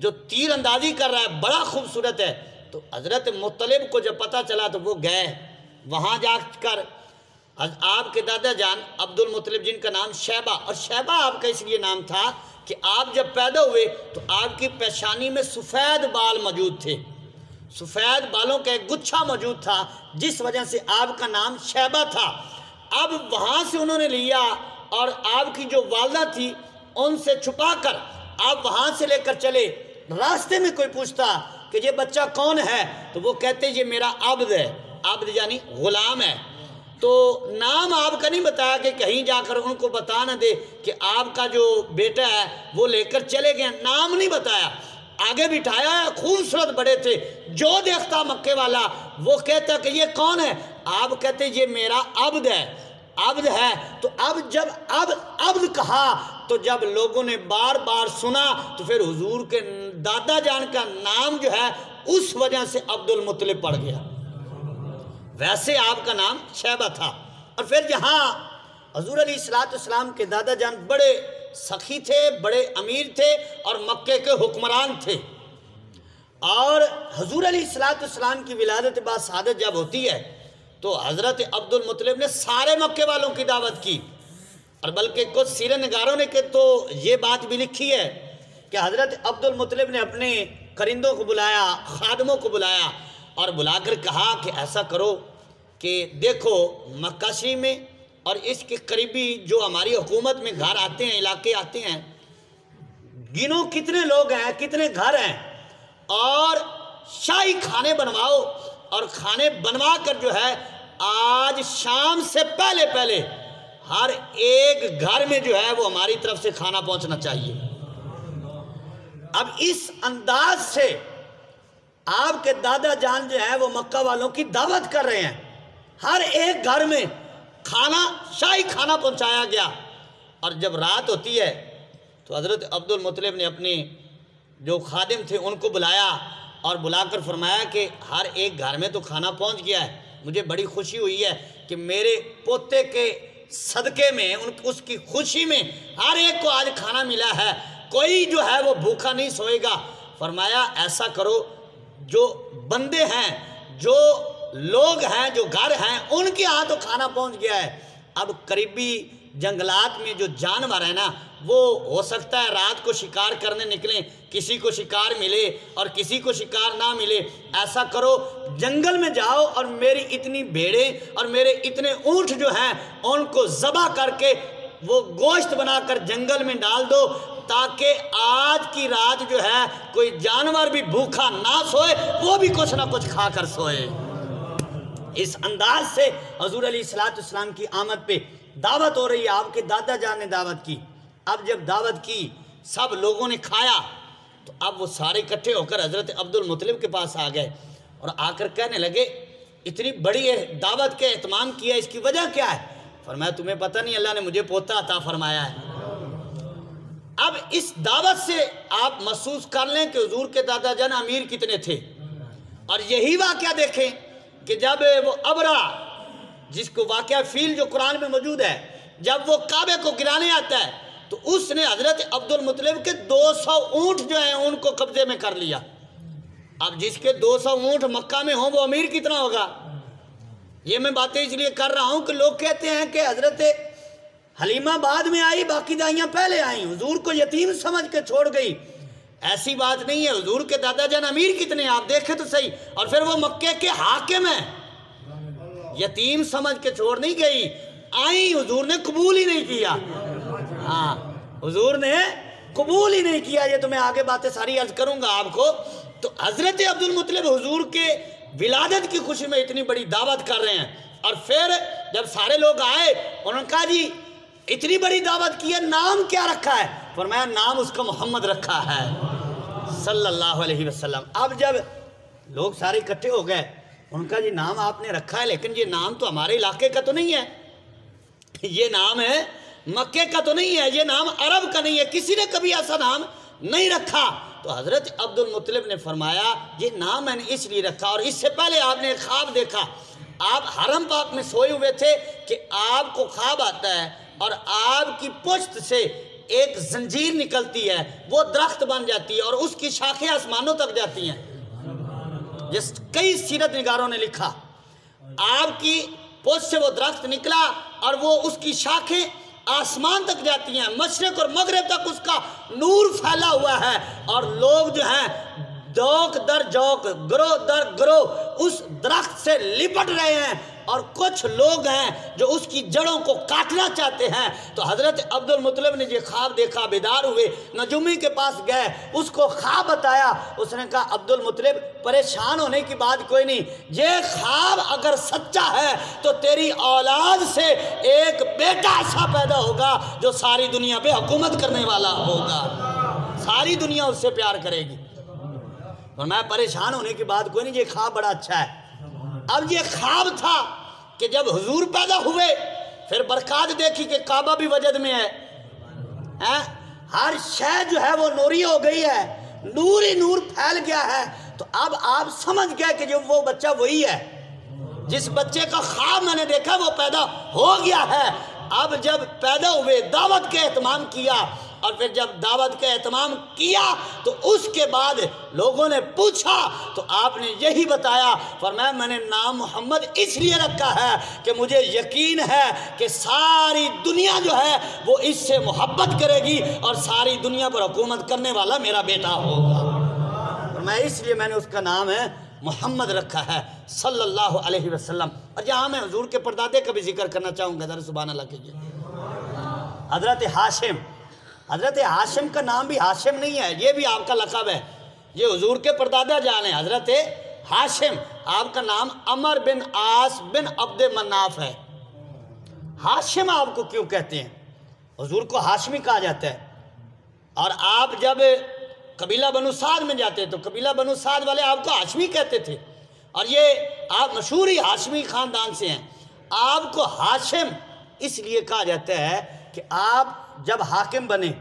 جو تیر اندازی کر رہا ہے بڑا خوبصورت ہے۔ تو حضرت مطلب کو جب پتہ چلا تو وہ گئے، وہاں جا کر آپ کے دادا جان عبد المطلب جن کا نام شیبہ، اور شیبہ آپ کا اس لیے نام تھا کہ آپ جب پیدا ہوئے تو آپ کی پیشانی میں سفید بال موجود تھے، سفید بالوں کا ایک گچھا موجود تھا، جس وجہ سے آپ کا نام شیبہ تھا۔ اب وہاں سے انہوں نے لیا، اور آپ کی جو والدہ تھی ان سے چھپا کر آپ وہاں سے لے کر چلے، راستے میں کوئی پوچھتا کہ یہ بچہ کون ہے تو وہ کہتے یہ میرا عبد ہے، عبد یعنی غلام ہے، تو نام آپ کا نہیں بتایا کہ کہیں جا کر ان کو بتا نہ دے کہ آپ کا جو بیٹا ہے وہ لے کر چلے گئے، نام نہیں بتایا۔ آگے بٹھایا ہے، خوبصورت بڑے تھے، جو دیکھتا مکے والا وہ کہتا کہ یہ کون ہے؟ آپ کہتے یہ میرا عبد ہے، عبد ہے۔ تو اب جب عبد کہا تو جب لوگوں نے بار بار سنا تو پھر حضور کے دادا جان کا نام جو ہے اس وجہ سے عبد المطلب پڑ گیا، ویسے آپ کا نام شیبہ تھا۔ اور پھر جہاں حضور علیہ السلام کے دادا جان بڑے سخی تھے، بڑے امیر تھے اور مکے کے حکمران تھے، اور حضور علیہ السلام کی ولادت بعد سعادت جب ہوتی ہے تو حضرت عبد المطلب نے سارے مکے والوں کی دعوت کی، اور بلکہ کچھ سیرت نگاروں نے کہ تو یہ بات بھی لکھی ہے کہ حضرت عبد المطلب نے اپنے کرندوں کو بلایا، خادموں کو بلایا اور بلا کر کہا کہ ایسا کرو کہ دیکھو مکہ شریف میں اور اس کے قریبی جو ہماری حکومت میں گھر آتے ہیں، علاقے آتے ہیں، گنو کتنے لوگ ہیں، کتنے گھر ہیں، اور شاہی کھانے بنواؤ، اور کھانے بنوا کر جو ہے آج شام سے پہلے پہلے ہر ایک گھر میں جو ہے وہ ہماری طرف سے کھانا پہنچنا چاہیے۔ اب اس انداز سے آپ کے دادا جان جو ہیں وہ مکہ والوں کی دعوت کر رہے ہیں، ہر ایک گھر میں کھانا، شاہی کھانا پہنچایا گیا۔ اور جب رات ہوتی ہے تو حضرت عبد المطلب نے اپنے جو خادم تھے ان کو بلایا اور بلا کر فرمایا کہ ہر ایک گھر میں تو کھانا پہنچ گیا ہے، مجھے بڑی خوشی ہوئی ہے کہ میرے پوتے کے صدقے میں، اس کی خوشی میں ہر ایک کو آج کھانا ملا ہے، کوئی جو ہے وہ بھوکا نہیں سوئے گا۔ فرمایا ایسا کرو، جو بندے ہیں، جو لوگ ہیں، جو گھر ہیں، ان کے ہاں تو کھانا پہنچ گیا ہے، اب قریبی جنگلات میں جو جانور ہیں نا، وہ ہو سکتا ہے رات کو شکار کرنے نکلیں، کسی کو شکار ملے اور کسی کو شکار نہ ملے، ایسا کرو جنگل میں جاؤ اور میری اتنی بھیڑیں اور میرے اتنے اونٹ جو ہیں ان کو ذبح کر کے وہ گوشت بنا کر جنگل میں ڈال دو، تاکہ آج کی رات جو ہے کوئی جانور بھی بھوکا نہ سوئے، وہ بھی کچھ نہ کچھ کھا کر سوئے۔ اس انداز سے حضور علیہ السلام کی آمد پہ دعوت ہو رہی ہے، آپ کے دادا جان نے دعوت کی۔ اب جب دعوت کی، سب لوگوں نے کھایا، تو اب وہ سارے اکٹھے ہو کر حضرت عبد المطلب کے پاس آ گئے اور آ کر کہنے لگے اتنی بڑی دعوت کے اہتمام کیا، اس کی وجہ کیا ہے؟ فرمایا تمہیں پتہ نہیں، اللہ نے مجھے پوتا عطا فرمایا ہے۔ اب اس دعوت سے آپ محسوس کر لیں کہ حضور کے دادا جان امیر کتنے تھے، اور یہی واقعہ دیکھیں کہ جب وہ ابرا، جس کو واقعہ فیل جو قرآن میں موجود ہے، جب وہ کعبے کو گرانے آتا ہے تو اس نے حضرت عبد المطلب کے 200 اونٹ جو ہیں ان کو قبضے میں کر لیا۔ اب جس کے 200 اونٹ مکہ میں ہوں وہ امیر کتنا ہوگا؟ یہ میں باتیں اس لیے کر رہا ہوں کہ لوگ کہتے ہیں کہ حضرت حلیمہ بعد میں آئی، باقی دائیاں پہلے آئیں، حضور کو یتیم سمجھ کے چھوڑ گئی۔ ایسی بات نہیں ہے، حضور کے دادا جان امیر کتنے ہیں آپ دیکھیں تو صحیح، اور پھر وہ مکے کے حاکم ہیں، یتیم سمجھ کے چھوڑ نہیں گئی، آئیں، حضور نے قبول ہی نہیں کیا۔ ہاں، حضور نے قبول ہی نہیں کیا، یہ تو میں آگے باتیں ساری عرض کروں گا آپ کو۔ تو حضرت عبد المطلب حضور کے ولادت کی خوشی میں اتنی بڑی دعوت کر رہے ہیں، اور پھر جب سارے لوگ آئے انہوں نے کہا جی اتنی بڑی دعوت کی ہے، نام کیا رکھا ہے؟ فرمایا نام اس کا محمد رکھا ہے صلی اللہ علیہ وسلم۔ اب جب لوگ سارے اکٹھے ہو گئے، ان کا جی نام آپ نے رکھا ہے، لیکن یہ نام تو ہمارے علاقے کا تو نہیں ہے، یہ نام ہے مکے کا تو نہیں ہے، یہ نام عرب کا نہیں ہے، کسی نے کبھی ایسا نام نہیں رکھا۔ تو حضرت عبد المطلب نے فرمایا یہ نام میں نے اس لیے رکھا، اور اس سے پہلے آپ نے ایک خواب دیکھا، آپ حرم پاک میں سوئے ہوئے تھے کہ آپ کو خواب آتا ہے اور آپ کی پشت سے ایک زنجیر نکلتی ہے، وہ درخت بن جاتی ہے اور اس کی شاخیں آسمانوں تک جاتی ہیں، جس کئی سیرت نگاروں نے لکھا آپ کی پشت سے وہ درخت نکلا اور وہ اس کی شاخیں آسمان تک جاتی ہیں، مشرق اور مغرب تک اس کا نور پھیلا ہوا ہے، اور لوگ جو ہیں جوک در جوک، گروہ در گروہ اس درخت سے لپٹ رہے ہیں، اور کچھ لوگ ہیں جو اس کی جڑوں کو کاٹنا چاہتے ہیں۔ تو حضرت عبد المطلب نے یہ خواب دیکھا، بیدار ہوئے، نجومی کے پاس گئے، اس کو خواب بتایا، اس نے کہا عبد المطلب پریشان ہونے کی بات کوئی نہیں، یہ خواب اگر سچا ہے تو تیری اولاد سے ایک بیٹا ایسا پیدا ہوگا جو ساری دنیا پہ حکومت کرنے والا ہوگا، ساری دنیا اس سے پیار کرے گی۔ فرمایا پریشان ہونے کی بات کوئی نہیں، یہ خواب بڑا اچھا ہے۔ اب یہ خواب تھا کہ جب حضور پیدا ہوئے پھر برکات دیکھی کہ کعبہ بھی وجد میں ہے، ہر شے جو ہے وہ نوری ہو گئی ہے، نور ہی نور پھیل گیا ہے۔ تو اب آپ سمجھ گئے کہ جو وہ بچہ وہی ہے جس بچے کا خواب میں نے دیکھا وہ پیدا ہو گیا ہے۔ اب جب پیدا ہوئے دعوت کے اہتمام کیا، اور پھر جب دعوت کے اہتمام کیا تو اس کے بعد لوگوں نے پوچھا تو آپ نے یہی بتایا، فرمایا میں نے نام محمد اس لیے رکھا ہے کہ مجھے یقین ہے کہ ساری دنیا جو ہے وہ اس سے محبت کرے گی اور ساری دنیا پر حکومت کرنے والا میرا بیٹا ہوگا، فرمایا اس لیے میں نے اس کا نام ہے محمد رکھا ہے صلی اللہ علیہ وسلم۔ اور یہاں میں حضور کے پردادے کا بھی ذکر کرنا چاہوں گا، ذرا سبحان اللہ کیجئے۔ حضرت ہاشم، حضرت ہاشم کا نام بھی ہاشم نہیں ہے، یہ بھی آپ کا لقب ہے، یہ حضور کے پردادا جان ہیں حضرت ہاشم۔ آپ کا نام عمر بن عاص بن عبد مناف ہے۔ ہاشم آپ کو کیوں کہتے ہیں؟ حضور کو ہاشمی کہا جاتا ہے، اور آپ جب قبیلہ بنو سعد میں جاتے تو قبیلہ بنو سعد والے آپ کو ہاشمی کہتے تھے، اور یہ آپ مشہور ہی ہاشمی خاندان سے ہیں۔ آپ کو ہاشم اس لیے کہا جاتا ہے کہ آپ جب حاکم بنے،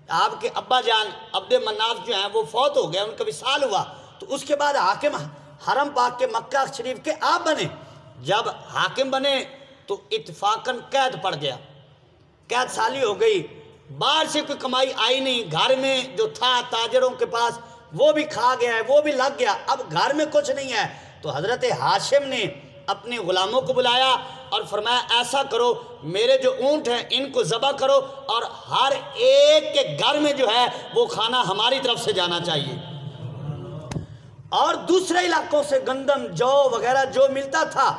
آپ کے ابا جان عبد مناف جو ہیں وہ فوت ہو گئے، ان کا وصال ہوا، تو اس کے بعد حاکم حرم پاک کے مکہ شریف کے آپ بنے۔ جب حاکم بنے تو اتفاقاً قید پڑ گیا، قید سالی ہو گئی، باہر سے کوئی کمائی آئی نہیں، گھر میں جو تھا تاجروں کے پاس وہ بھی کھا گیا ہے، وہ بھی لگ گیا، اب گھر میں کچھ نہیں ہے۔ تو حضرت ہاشم نے اپنے غلاموں کو بلایا اور فرمایا ایسا کرو، میرے جو اونٹ ہیں ان کو ذبح کرو، اور ہر ایک کے گھر میں جو ہے وہ کھانا ہماری طرف سے جانا چاہیے۔ اور دوسرے علاقوں سے گندم، جو وغیرہ جو ملتا تھا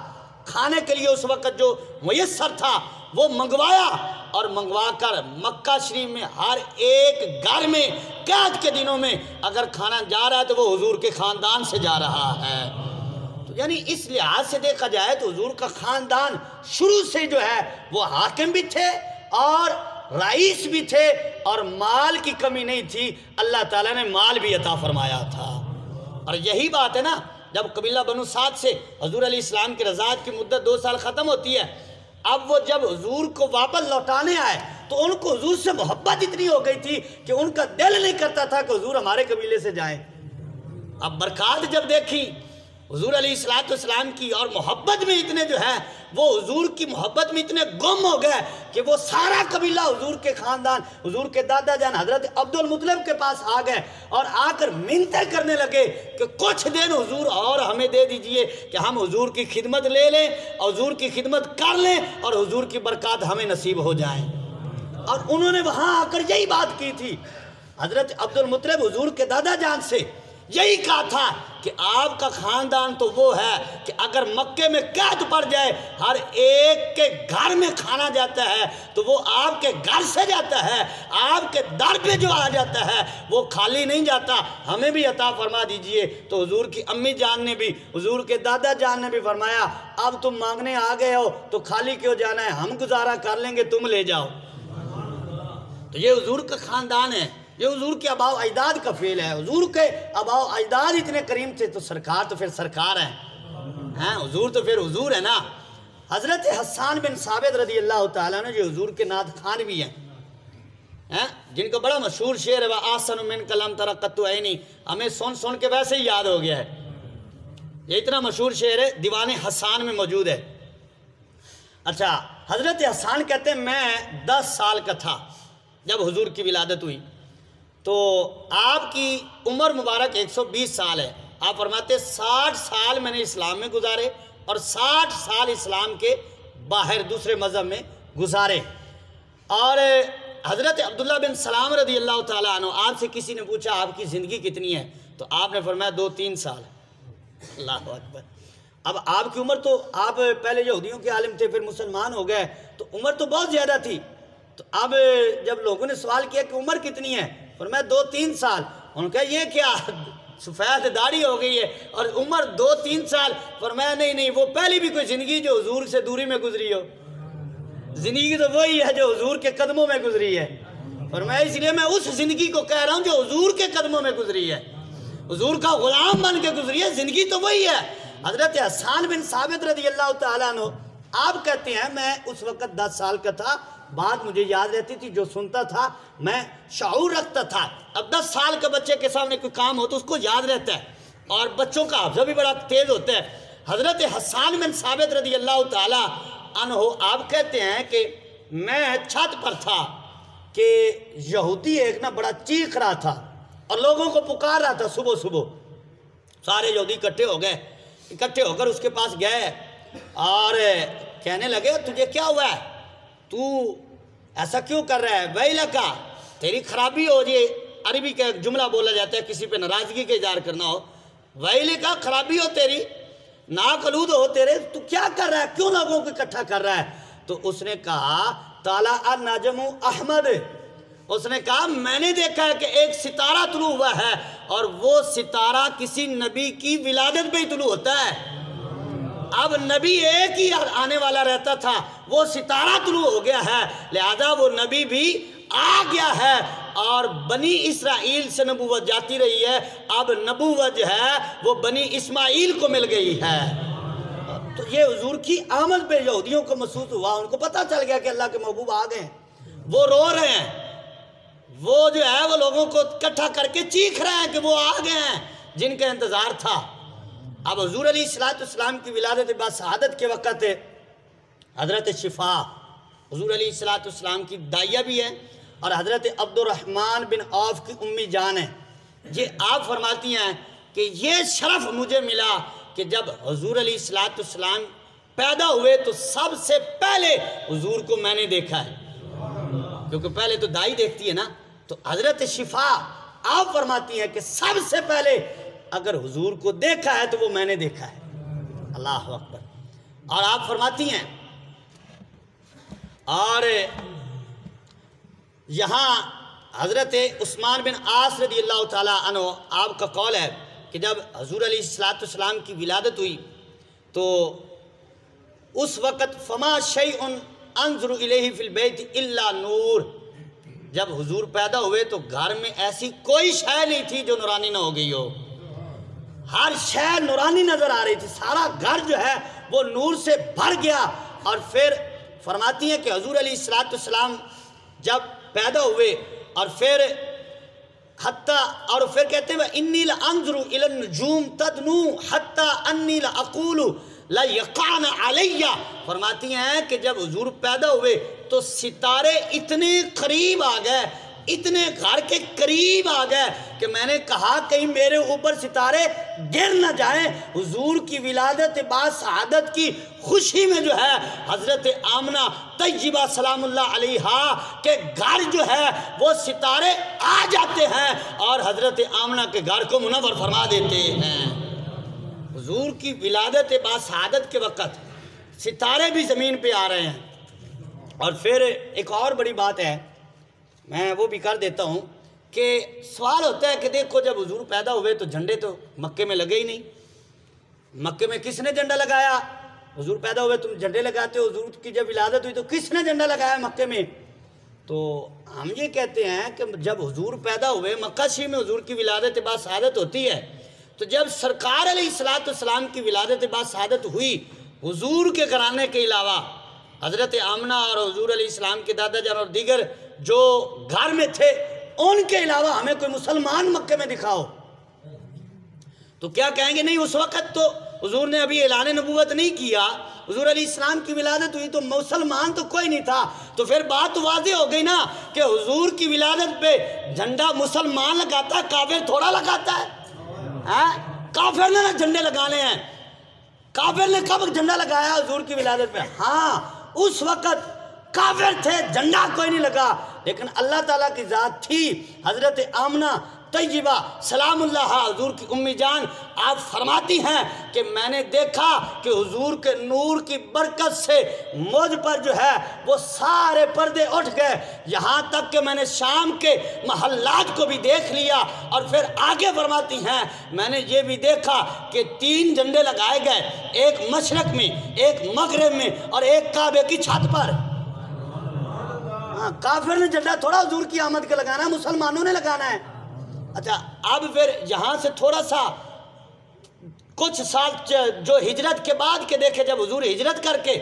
کھانے کے لیے اس وقت جو میسر تھا وہ منگوایا، اور منگوا کر مکہ شریف میں ہر ایک گھر میں قید کے دنوں میں اگر کھانا جا رہا ہے تو وہ حضور کے خاندان سے جا رہا ہے۔ تو یعنی اس لحاظ سے دیکھا جائے تو حضور کا خاندان شروع سے جو ہے وہ حاکم بھی تھے اور رئیس بھی تھے، اور مال کی کمی نہیں تھی، اللہ تعالیٰ نے مال بھی عطا فرمایا تھا۔ اور یہی بات ہے نا، جب قبیلہ بنو سعد سے حضور علیہ السلام کی رضاعت کی مدت 2 سال ختم ہوتی ہے، اب وہ جب حضور کو واپس لوٹانے آئے تو ان کو حضور سے محبت اتنی ہو گئی تھی کہ ان کا دل نہیں کرتا تھا کہ حضور ہمارے قبیلے سے جائیں۔ اب برکات جب دیکھی حضور علیہ السلام کی، اور محبت میں اتنے جو ہیں وہ حضور کی محبت میں اتنے گم ہو گئے کہ وہ سارا قبیلہ حضور کے خاندان، حضور کے دادا جان حضرت عبد المطلب کے پاس آ گئے اور آ کر منتیں کرنے لگے کہ کچھ دن حضور اور ہمیں دے دیجئے کہ ہم حضور کی خدمت لے لیں اور حضور کی خدمت کر لیں اور حضور کی برکات ہمیں نصیب ہو جائیں۔ اور انہوں نے وہاں آ کر یہی بات کی تھی، حضرت عبد المطلب حضور کے دادا جان سے یہی کہا تھا کہ آپ کا خاندان تو وہ ہے کہ اگر مکے میں قید پڑ جائے ہر ایک کے گھر میں کھانا جاتا ہے تو وہ آپ کے گھر سے جاتا ہے، آپ کے در پہ جو آ جاتا ہے وہ خالی نہیں جاتا، ہمیں بھی عطا فرما دیجئے۔ تو حضور کی امی جان نے بھی، حضور کے دادا جان نے بھی فرمایا اب تم مانگنے آ گئے ہو تو خالی کیوں جانا ہے، ہم گزارا کر لیں گے، تم لے جاؤ۔ تو یہ حضور کا خاندان ہے، یہ حضور کے آباء و اجداد کا فعل ہے۔ حضور کے آباء و اجداد اتنے کریم تھے تو سرکار تو پھر سرکار ہیں، حضور تو پھر حضور ہے نا۔ حضرت حسان بن ثابت رضی اللہ تعالیٰ عنہ جو حضور کے نعت خوان بھی ہیں، جن کا بڑا مشہور شعر ہے وَآسَنُ مِنْكَ لَمْ تَرَ قَطُّ عَيْنِي، ہمیں سن کے ویسے ہی یاد ہو گیا ہے، یہ اتنا مشہور شعر ہے، دیوان حسان میں موجود ہے۔ اچھا، حضرت حسان کہتے ہیں میں 10 سال کا تھا جب حضور کی ولادت ہوئی، تو آپ کی عمر مبارک 120 سال ہے۔ آپ فرماتے 60 سال میں نے اسلام میں گزارے اور 60 سال اسلام کے باہر دوسرے مذہب میں گزارے۔ اور حضرت عبداللہ بن سلام رضی اللہ تعالیٰ عنہ، آپ سے کسی نے پوچھا آپ کی زندگی کتنی ہے تو آپ نے فرمایا 2-3 سال۔ اللہ اکبر۔ اب آپ کی عمر تو، آپ پہلے یہودیوں کے عالم تھے پھر مسلمان ہو گئے تو عمر تو بہت زیادہ تھی۔ تو اب جب لوگوں نے سوال کیا کہ عمر کتنی ہے، فرمایا 2-3 سال۔ انہوں نے کہا یہ کیا سفید داڑھی ہو گئی ہے اور عمر 2-3 سال؟ فرمایا نہیں، وہ پہلی بھی کوئی زندگی جو حضور سے دوری میں گزری ہو، زندگی تو وہی ہے جو حضور کے قدموں میں گزری ہے۔ فرمایا اس لیے میں اس زندگی کو کہہ رہا ہوں جو حضور کے قدموں میں گزری ہے۔ حضور کا غلام بن کے گزری ہے، زندگی تو وہی ہے۔ حضرت حسان بن ثابت رضی اللہ تعالیٰ عنہ آپ کہتے ہیں میں اس وقت 10 سال کا تھا، بات مجھے یاد رہتی تھی، جو سنتا تھا میں شعور رکھتا تھا۔ اب 10 سال کے بچے کے سامنے کوئی کام ہو تو اس کو یاد رہتا ہے، اور بچوں کا حافظہ بھی بڑا تیز ہوتا ہے۔ حضرت حسان بن ثابت رضی اللہ تعالیٰ عنہ آپ کہتے ہیں کہ میں چھت پر تھا کہ یہودی ایک نا بڑا چیخ رہا تھا اور لوگوں کو پکار رہا تھا صبح صبح۔ سارے یہودی اکٹھے ہو کر اس کے پاس گئے اور کہنے لگے تجھے کیا ہوا ہے، تو ایسا کیوں کر رہا ہے، ویلکا تیری خرابی ہو جائے۔ عربی کا ایک جملہ بولا جاتا ہے کسی پہ ناراضگی کا اظہار کرنا ہو، ویلکا خرابی ہو تیری، ناقلود ہو تیرے، تو کیا کر رہا ہے، کیوں لوگوں کو اکٹھا کر رہا ہے؟ تو اس نے کہا طالع النجم احمد، اس نے کہا میں نے دیکھا ہے کہ ایک ستارہ طلوع ہوا ہے، اور وہ ستارہ کسی نبی کی ولادت پہ ہی طلوع ہوتا ہے۔ اب نبی ایک ہی آنے والا رہتا تھا، وہ ستارہ طلوع ہو گیا ہے، لہذا وہ نبی بھی آ گیا ہے، اور بنی اسرائیل سے نبوت جاتی رہی ہے، اب نبوت جو ہے وہ بنی اسماعیل کو مل گئی ہے۔ تو یہ حضور کی آمد پہ یہودیوں کو محسوس ہوا، ان کو پتہ چل گیا کہ اللہ کے محبوب آ گئے ہیں، وہ رو رہے ہیں، وہ جو ہے وہ لوگوں کو اکٹھا کر کے چیخ رہے ہیں کہ وہ آ گئے ہیں جن کا انتظار تھا۔ اب حضور علیہ السلام کی ولادت باسعادت کے وقت حضرت شفا حضور علیہ السلام کی دائیہ بھی ہے، اور حضرت عبد الرحمن بن عوف کی امی جان ہے۔ یہ آپ فرماتی ہیں کہ یہ شرف مجھے ملا کہ جب حضور علیہ السلام پیدا ہوئے تو سب سے پہلے حضور کو میں نے دیکھا ہے، کیونکہ پہلے تو دائی دیکھتی ہے نا۔ تو حضرت شفا آپ فرماتی ہیں کہ سب سے پہلے اگر حضور کو دیکھا ہے تو وہ میں نے دیکھا ہے۔ اللہ اکبر۔ اور آپ فرماتی ہیں، اور یہاں حضرت عثمان بن عاص رضی اللہ تعالیٰ عنہ آپ کا قول ہے کہ جب حضور علیہ السلام کی ولادت ہوئی تو اس وقت فما شیء انظر الیہ فی البیت الا نور، جب حضور پیدا ہوئے تو گھر میں ایسی کوئی شے نہیں تھی جو نورانی نہ ہو گئی ہو، ہر شے نورانی نظر آ رہی تھی، سارا گھر جو ہے وہ نور سے بھر گیا۔ اور پھر فرماتی ہیں کہ حضور علیہ السلام جب پیدا ہوئے اور پھر کہتے ہیں انی لانظر الی النجوم تدنو حتی انی لاقول لا یقعن علی، فرماتی ہیں کہ جب حضور پیدا ہوئے تو ستارے اتنے قریب آ گئے، اتنے گھر کے قریب آ گئے کہ میں نے کہا کہیں میرے اوپر ستارے گر نہ جائیں۔ حضور کی ولادت باسعادت کی خوشی میں جو ہے حضرت آمنہ طیبہ سلام اللہ علیہا کے گھر جو ہے وہ ستارے آ جاتے ہیں اور حضرت آمنہ کے گھر کو منور فرما دیتے ہیں۔ حضور کی ولادت باسعادت کے وقت ستارے بھی زمین پہ آ رہے ہیں۔ اور پھر ایک اور بڑی بات ہے، میں وہ بھی کر دیتا ہوں کہ سوال ہوتا ہے کہ دیکھو جب حضور پیدا ہوئے تو جھنڈے تو مکے میں لگے ہی نہیں، مکے میں کس نے جھنڈا لگایا؟ حضور پیدا ہوئے تم جھنڈے لگاتے ہو، حضور کی جب ولادت ہوئی تو کس نے جھنڈا لگایا مکے میں؟ تو ہم یہ کہتے ہیں کہ جب حضور پیدا ہوئے مکہ شریف میں حضور کی ولادت باسعادت ہوتی ہے، تو جب سرکار علیہ السلام کی ولادت باسعادت ہوئی، حضور کے گھرانے کے علاوہ حضرت آمنہ اور حضور علیہ السلام کے دادا جان اور دیگر جو گھر میں تھے ان کے علاوہ ہمیں کوئی مسلمان مکے میں دکھاؤ، تو کیا کہیں گے؟ نہیں، اس وقت تو حضور نے ابھی اعلان نبوت نہیں کیا، حضور علیہ السلام کی ولادت ہوئی تو مسلمان تو کوئی نہیں تھا۔ تو پھر بات تو واضح ہو گئی نا کہ حضور کی ولادت پہ جھنڈا مسلمان لگاتا ہے، کافر تھوڑا لگاتا ہے۔ کافر نے جھنڈے لگانے ہیں، کافر نے کب جھنڈا لگایا حضور کی ولادت پہ؟ ہاں اس وقت کافر تھے، جھنڈا کوئی نہیں لگا، لیکن اللہ تعالیٰ کی ذات تھی۔ حضرت آمنہ طیبہ سلام اللہ حضور کی امی جان آپ فرماتی ہیں کہ میں نے دیکھا کہ حضور کے نور کی برکت سے مجھ پر جو ہے وہ سارے پردے اٹھ گئے، یہاں تک کہ میں نے شام کے محلات کو بھی دیکھ لیا۔ اور پھر آگے فرماتی ہیں میں نے یہ بھی دیکھا کہ 3 جھنڈے لگائے گئے، ایک مشرق میں، ایک مغرب میں اور ایک کعبے کی چھت پر۔ کافر نے جھنڈا تھوڑا حضور کی آمد کے لگانا ہے، مسلمانوں نے لگانا ہے۔ اچھا اب پھر یہاں سے تھوڑا سا کچھ سال جو ہجرت کے بعد کے دیکھے، جب حضور ہجرت کر کے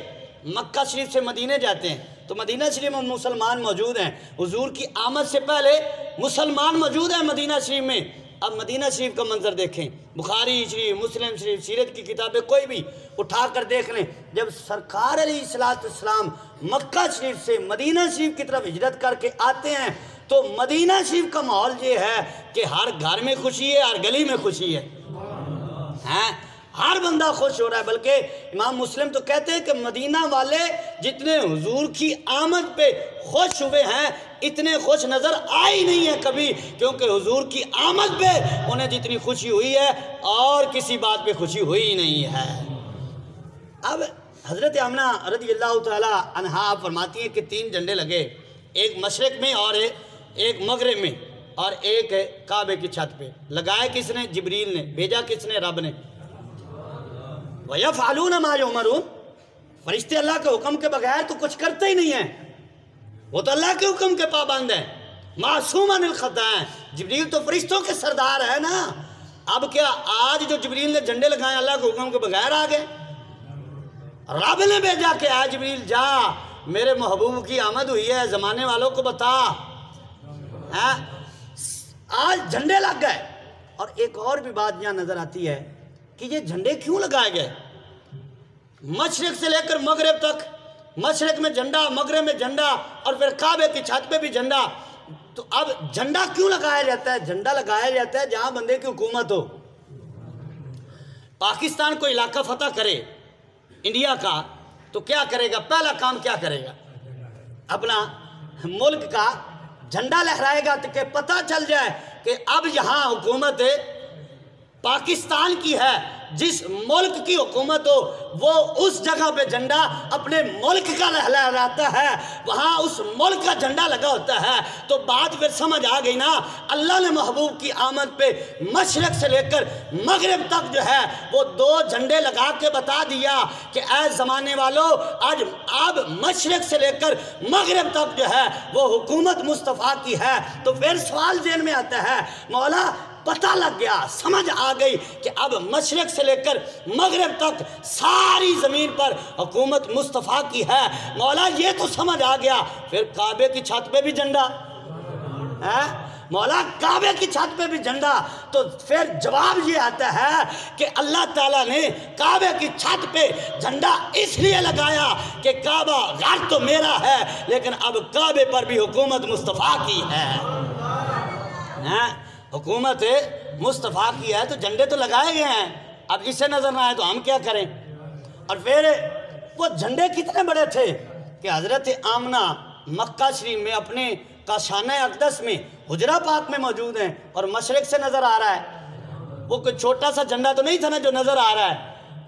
مکہ شریف سے مدینے جاتے ہیں تو مدینہ شریف میں مسلمان موجود ہیں، حضور کی آمد سے پہلے مسلمان موجود ہیں مدینہ شریف میں۔ اب مدینہ شریف کا منظر دیکھیں، بخاری شریف، مسلم شریف، سیرت کی کتابیں کوئی بھی اٹھا کر دیکھ لیں، جب سرکار علیہ السلام مکہ شریف سے مدینہ شریف کی طرف ہجرت کر کے آتے ہیں تو مدینہ شریف کا ماحول یہ ہے کہ ہر گھر میں خوشی ہے، ہر گلی میں خوشی ہے، ہر بندہ خوش ہو رہا ہے۔ بلکہ امام مسلم تو کہتے ہیں کہ مدینہ والے جتنے حضور کی آمد پہ خوش ہوئے ہیں اتنے خوش نظر آئی نہیں ہے کبھی، کیونکہ حضور کی آمد پہ انہیں جتنی خوشی ہوئی ہے اور کسی بات پہ خوشی ہوئی نہیں ہے۔ اب حضرت آمنہ رضی اللہ تعالی عنہا فرماتی ہیں کہ 3 جھنڈے لگے، ایک مشرق میں اور ایک مغرب میں اور ایک کعبے کی چھت پہ۔ لگائے کس نے؟ جبریل نے۔ بھیجا کس نے؟ رب نے۔ وَيَفْعَلُونَ مَا يُؤْمَرُونَ، فرشتے اللہ کے حکم کے بغیر تو کچھ کرتے ہی نہیں ہیں، وہ تو اللہ کے حکم کے پابند ہیں، معصوم عن الخطا ہیں۔ جبریل تو فرشتوں کے سردار ہے نا، اب کیا آج جو جبریل نے جھنڈے لگائے اللہ کے حکم کے بغیر آ گئے؟ رب نے بھیجا کہ اے جبریل جا، میرے محبوب کی آمد ہوئی ہے، زمانے والوں کو بتا۔ آج جھنڈے لگ گئے۔ اور ایک اور بھی بات یہاں نظر آتی ہے کہ یہ جھنڈے کیوں لگائے گئے؟ مشرق سے لے کر مغرب تک، مشرق میں جھنڈا، مغرب میں جھنڈا، اور پھر کعبے کی چھت پہ بھی جھنڈا۔ تو اب جھنڈا کیوں لگایا جاتا ہے؟ جھنڈا لگایا جاتا ہے جہاں بندے کی حکومت ہو۔ پاکستان کو علاقہ فتح کرے انڈیا کا تو کیا کرے گا؟ پہلا کام کیا کرے گا؟ اپنا ملک کا جھنڈا لہرائے گا کہ پتہ چل جائے کہ اب یہاں حکومت پاکستان کی ہے۔ جس ملک کی حکومت ہو وہ اس جگہ پہ جھنڈا اپنے ملک کا لہراتا ہے، وہاں اس ملک کا جھنڈا لگا ہوتا ہے۔ تو بات پھر سمجھ آ گئی نا، اللہ نے محبوب کی آمد پہ مشرق سے لے کر مغرب تک جو ہے وہ 2 جھنڈے لگا کے بتا دیا کہ اے زمانے والو، آج اب مشرق سے لے کر مغرب تک جو ہے وہ حکومت مصطفیٰ کی ہے۔ تو پھر سوال ذہن میں آتا ہے، مولا پتہ لگ گیا، سمجھ آ گئی کہ اب مشرق سے لے کر مغرب تک ساری زمین پر حکومت مصطفیٰ کی ہے، مولا یہ تو سمجھ آ گیا، پھر کعبے کی چھت پہ بھی جھنڈا ہے، مولا کعبے کی چھت پہ بھی جھنڈا۔ تو پھر جواب یہ آتا ہے کہ اللہ تعالیٰ نے کعبے کی چھت پہ جھنڈا اس لیے لگایا کہ کعبہ گھر تو میرا ہے لیکن اب کعبے پر بھی حکومت مصطفیٰ کی ہے۔ حکومت مصطفیٰ کی ہے تو جھنڈے تو لگائے گئے ہیں، اب اسے نظر نہ آئے تو ہم کیا کریں؟ اور پھر وہ جھنڈے کتنے بڑے تھے کہ حضرت آمنہ مکہ شریف میں اپنے کاشانہ اقدس میں حجرہ پاک میں موجود ہیں اور مشرق سے نظر آ رہا ہے۔ وہ کوئی چھوٹا سا جھنڈا تو نہیں تھا نا جو نظر آ رہا ہے،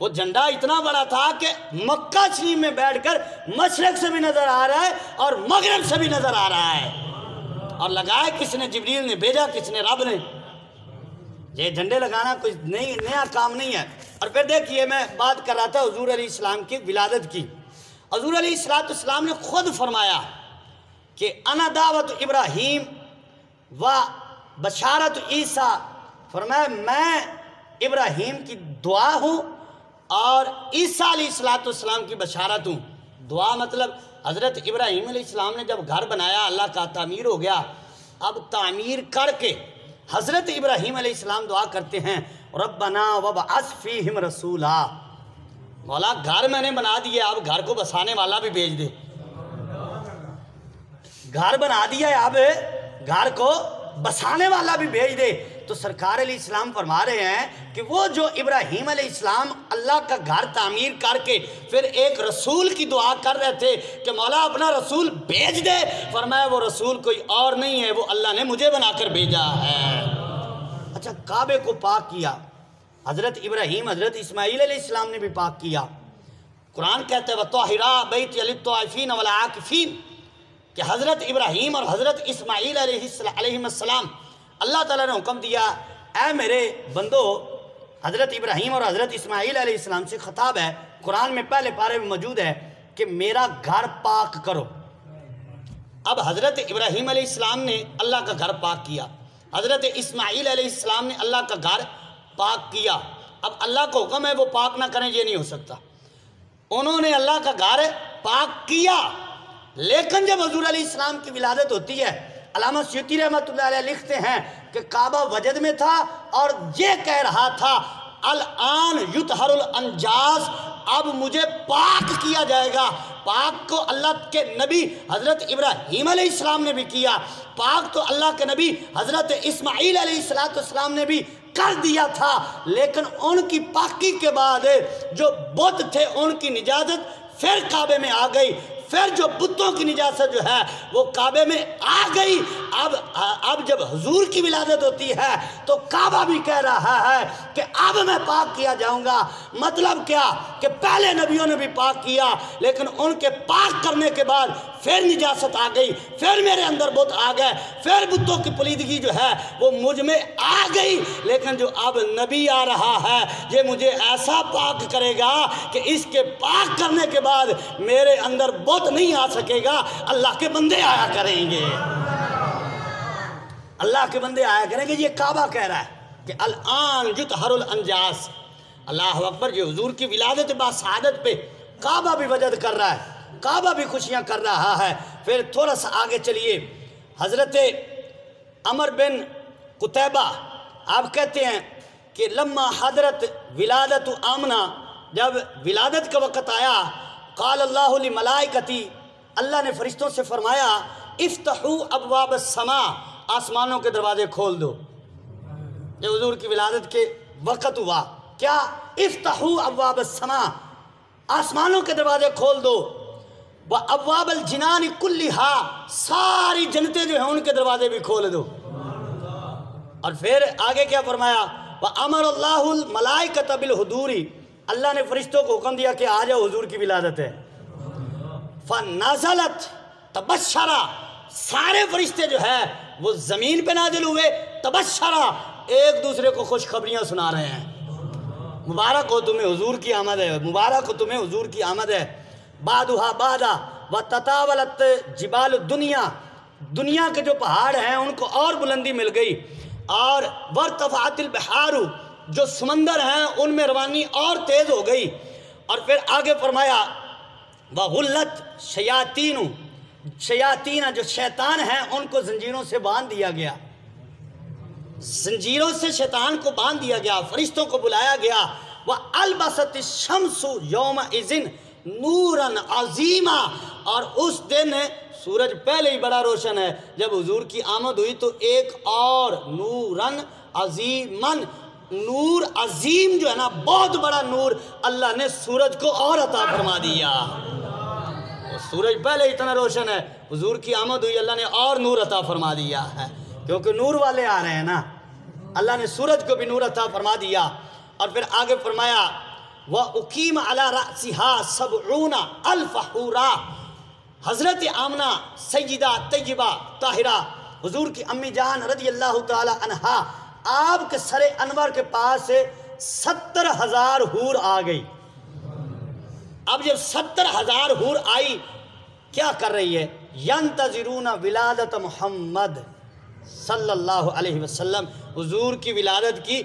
وہ جھنڈا اتنا بڑا تھا کہ مکہ شریف میں بیٹھ کر مشرق سے بھی نظر آ رہا ہے اور مغرب سے بھی نظر آ رہا ہے۔ اور لگائے کس نے؟ جبریل نے۔ بھیجا کس نے؟ رب نے۔ یہ جھنڈے لگانا کوئی نیا کام نہیں ہے۔ اور پھر دیکھیے، میں بات کر رہا تھا حضور علیہ السلام کی ولادت کی۔ حضور علیہ السلام نے خود فرمایا کہ انا دعوت ابراہیم و بشارت عیسیٰ، فرمایا میں ابراہیم کی دعا ہوں اور عیسیٰ علیہ السلام کی بشارت ہوں۔ دعا مطلب حضرت ابراہیم علیہ السلام نے جب گھر بنایا اللہ کا، تعمیر ہو گیا، اب تعمیر کر کے حضرت ابراہیم علیہ السلام دعا کرتے ہیں ربنا وابعث فیہم رسولا، مولا گھر میں نے بنا دیا، اب گھر کو بسانے والا بھی بھیج دے۔ گھر بنا دیا ہے، اب گھر کو بسانے والا بھی بھیج دے۔ تو سرکار علیہ السلام فرما رہے ہیں کہ وہ جو ابراہیم علیہ السلام اللہ کا گھر تعمیر کر کے پھر ایک رسول کی دعا کر رہے تھے کہ مولا اپنا رسول بھیج دے، فرمایا وہ رسول کوئی اور نہیں ہے، وہ اللہ نے مجھے بنا کر بھیجا ہے۔ اچھا، کعبے کو پاک کیا حضرت ابراہیم، حضرت اسماعیل علیہ السلام نے بھی پاک کیا۔ قرآن کہتا ہے وَطَهِرَا بَيْتِيَ لِلطَّائِفِينَ وَالْعَاكِفِينَ کہ حضرت ابراہیم اور حضرت اسماعیل علیہ السلام اللہ تعالیٰ نے حکم دیا، اے میرے بندو، حضرت ابراہیم اور حضرت اسماعیل علیہ السلام سے خطاب ہے، قرآن میں پہلے پارے میں موجود ہے کہ میرا گھر پاک کرو۔ اب حضرت ابراہیم علیہ السلام نے اللہ کا گھر پاک کیا، حضرت اسماعیل علیہ السلام نے اللہ کا گھر پاک کیا. اب اللہ کا حکم ہے وہ پاک نہ کریں، یہ نہیں ہو سکتا. انہوں نے اللہ کا گھر پاک کیا، لیکن جب حضور علیہ السلام کی ولادت ہوتی ہے، علامہ سیوطی رحمۃ اللہ علیہ لکھتے ہیں کہ کعبہ وجد میں تھا اور یہ کہہ رہا تھا الان یطہر الانجاز، اب مجھے پاک کیا جائے گا. پاک کو اللہ کے نبی حضرت ابراہیم علیہ السلام نے بھی کیا، پاک تو اللہ کے نبی حضرت اسماعیل علیہ السلام نے بھی کر دیا تھا. لیکن ان کی پاکی کے بعد جو بت تھے ان کی نجاست پھر کعبے میں آ گئی، پھر جو بتوں کی نجاست جو ہے وہ کعبے میں آ گئی. اب جب حضور کی ولادت ہوتی ہے تو کعبہ بھی کہہ رہا ہے کہ اب میں پاک کیا جاؤں گا. مطلب کیا کہ پہلے نبیوں نے بھی پاک کیا، لیکن ان کے پاک کرنے کے بعد پھر نجاست آ گئی، پھر میرے اندر بت آ گئے، پھر بتوں کی پلیدگی جو ہے وہ مجھ میں آ گئی. لیکن جو اب نبی آ رہا ہے یہ مجھے ایسا پاک کرے گا کہ اس کے پاک کرنے کے بعد میرے اندر بت نہیں آ سکے گا. اللہ کے بندے آیا کریں گے، اللہ کے بندے آیا کریں گے. یہ کعبہ کہہ رہا ہے کہ الان یطہر الانجاز. اللہ اکبر. یہ حضور کی ولادت با سعادت پہ کعبہ بھی وجد کر رہا ہے، کعبہ بھی خوشیاں کر رہا ہے. پھر تھوڑا سا آگے چلیے. حضرت عمر بن قتیبہ آپ کہتے ہیں کہ لما حضرت ولادت آمنہ، جب ولادت کا وقت آیا، قال اللہ لملائکتی، اللہ نے فرشتوں سے فرمایا افتحوا ابواب السماء، آسمانوں کے دروازے کھول دو. یہ حضور کی ولادت کے وقت ہوا. کیا؟ افتحوا ابواب السماء، آسمانوں کے دروازے کھول دو. وابواب الجنان کلھا، ساری جنتیں جو ہیں ان کے دروازے بھی کھول دو. اور پھر آگے کیا فرمایا؟ وَأَمَرَ اللَّهُ الْمَلَائِكَةَ بِالْحُضُورِ، اللہ نے فرشتوں کو حکم دیا کہ آ جاؤ حضور کی ولادت ہے. فَنَزَلَتْ تَبَشَّرَ، سارے فرشتے جو ہے وہ زمین پہ نازل ہوئے. تبشرہ، ایک دوسرے کو خوشخبریاں سنا رہے ہیں. مبارک ہو تمہیں حضور کی آمد ہے، مبارک ہو تمہیں حضور کی آمد ہے. بعدها بعدا وتطاولت جبال الدنیا، دنیا کے جو پہاڑ ہیں ان کو اور بلندی مل گئی. اور وارتفعت البحار، جو سمندر ہیں ان میں روانی اور تیز ہو گئی. اور پھر آگے فرمایا وغلت شیاطین، شیاطین جو شیطان ہیں ان کو زنجیروں سے باندھ دیا گیا، زنجیروں سے شیطان کو باندھ دیا گیا. فرشتوں کو بلایا گیا. وَأَلْبَسَتِ الشَّمْسُ يَوْمَئِذٍ نوراً عظیما، اور اس دن سورج پہلے ہی بڑا روشن ہے. جب حضور کی آمد ہوئی تو ایک اور نوراً عظیماً، نور عظیم جو ہے نا، بہت بڑا نور اللہ نے سورج کو اور عطا فرما دیا. سورج پہلے اتنا روشن ہے، حضور کی آمد ہوئی اللہ نے اور نور عطا فرما دیا ہے، کیونکہ نور والے آ رہے ہیں نا. اللہ نے سورج کو بھی نور عطا فرما دیا. اور پھر آگے فرمایا وَأُقِيمَ عَلَى رَأْسِهَا 70,000 حورا، حضرت آمنہ سیدہ طیبہ طاہرہ حضور کی امی جان رضی اللہ تعالی عنہا، آپ کے سر انور کے پاس 70,000 حور آ گئی. اب جب 70,000 حور آئی کیا کر رہی ہے؟ ینتظرون ولادت محمد صلی اللہ علیہ وسلم، حضور کی ولادت کی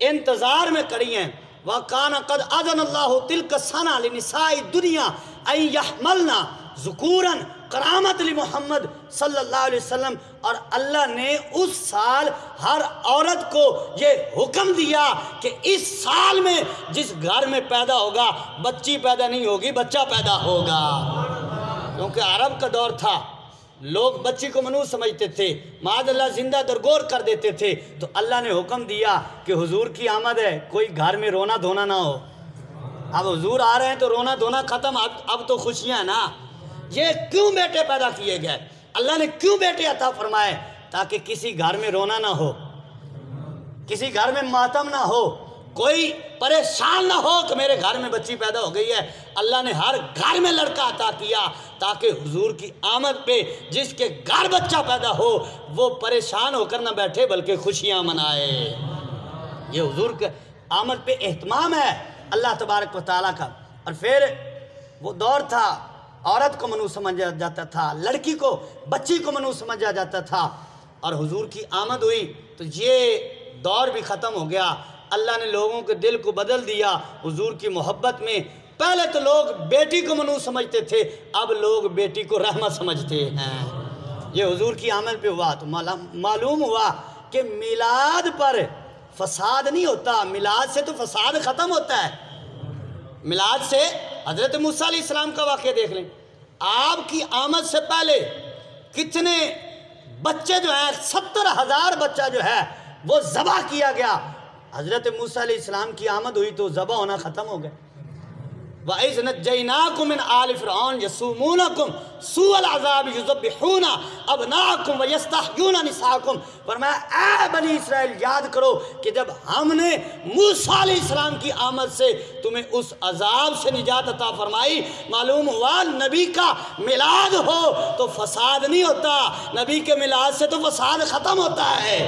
انتظار میں کری ہیں. وَقَانَ قَدْ أَذَنَ اللَّهُ تِلْكَ السَّنَةَ لِنِسَاءِ الدُّنْيَا أَن يَحْمَلْنَ ذُكُورًا کرامت محمد صلی اللہ علیہ وسلم. اور اللہ نے اس سال ہر عورت کو یہ حکم دیا کہ اس سال میں جس گھر میں پیدا ہوگا بچی پیدا نہیں ہوگی، بچہ پیدا ہوگا. کیونکہ عرب کا دور تھا، لوگ بچی کو منحوس سمجھتے تھے، معاذ اللہ زندہ درگور کر دیتے تھے. تو اللہ نے حکم دیا کہ حضور کی آمد ہے، کوئی گھر میں رونا دھونا نہ ہو. اب حضور آ رہے ہیں تو رونا دھونا ختم، اب تو خوشیاں ہیں نا. یہ کیوں بیٹے پیدا کیے گئے؟ اللہ نے کیوں بیٹے عطا فرمائے؟ تاکہ کسی گھر میں رونا نہ ہو، کسی گھر میں ماتم نہ ہو، کوئی پریشان نہ ہو کہ میرے گھر میں بچی پیدا ہو گئی ہے. اللہ نے ہر گھر میں لڑکا عطا کیا تاکہ حضور کی آمد پہ جس کے گھر بچہ پیدا ہو وہ پریشان ہو کر نہ بیٹھے بلکہ خوشیاں منائے. یہ حضور کے آمد پہ اہتمام ہے اللہ تبارک و تعالیٰ کا. اور پھر وہ دور تھا عورت کو منحوس سمجھا جاتا تھا، لڑکی کو، بچی کو منحوس سمجھا جاتا تھا. اور حضور کی آمد ہوئی تو یہ دور بھی ختم ہو گیا۔ اللہ نے لوگوں کے دل کو بدل دیا حضور کی محبت میں۔ پہلے تو لوگ بیٹی کو منوس سمجھتے تھے، اب لوگ بیٹی کو رحمت سمجھتے ہیں۔ یہ حضور کی آمد پہ ہوا تو معلوم ہوا کہ میلاد پر فساد نہیں ہوتا، میلاد سے تو فساد ختم ہوتا ہے۔ میلاد سے حضرت موسیٰ علیہ السلام کا واقعہ دیکھ لیں، آپ کی آمد سے پہلے کتنے بچے جو ہیں، 70,000 بچہ جو ہے وہ ذبح کیا گیا۔ حضرت موسیٰ علیہ السلام کی آمد ہوئی تو ذبح ہونا ختم ہو گیا۔ وَإِذْ نَجَّيْنَاكُمْ مِنْ آلِ فِرْعَوْنَ يَسُومُونَكُمْ سُوءَ الْعَذَابِ يُذَبِّحُونَ أَبْنَاءَكُمْ وَيَسْتَحْيُونَ نِسَاءَكُمْ۔ فرمایا اے بنی اسرائیل یاد کرو کہ جب ہم نے موسیٰ علیہ السلام کی آمد سے تمہیں اس عذاب سے نجات عطا فرمائی۔ معلوم ہوا نبی کا میلاد ہو تو فساد نہیں ہوتا، نبی کے میلاد سے تو فساد ختم ہوتا ہے۔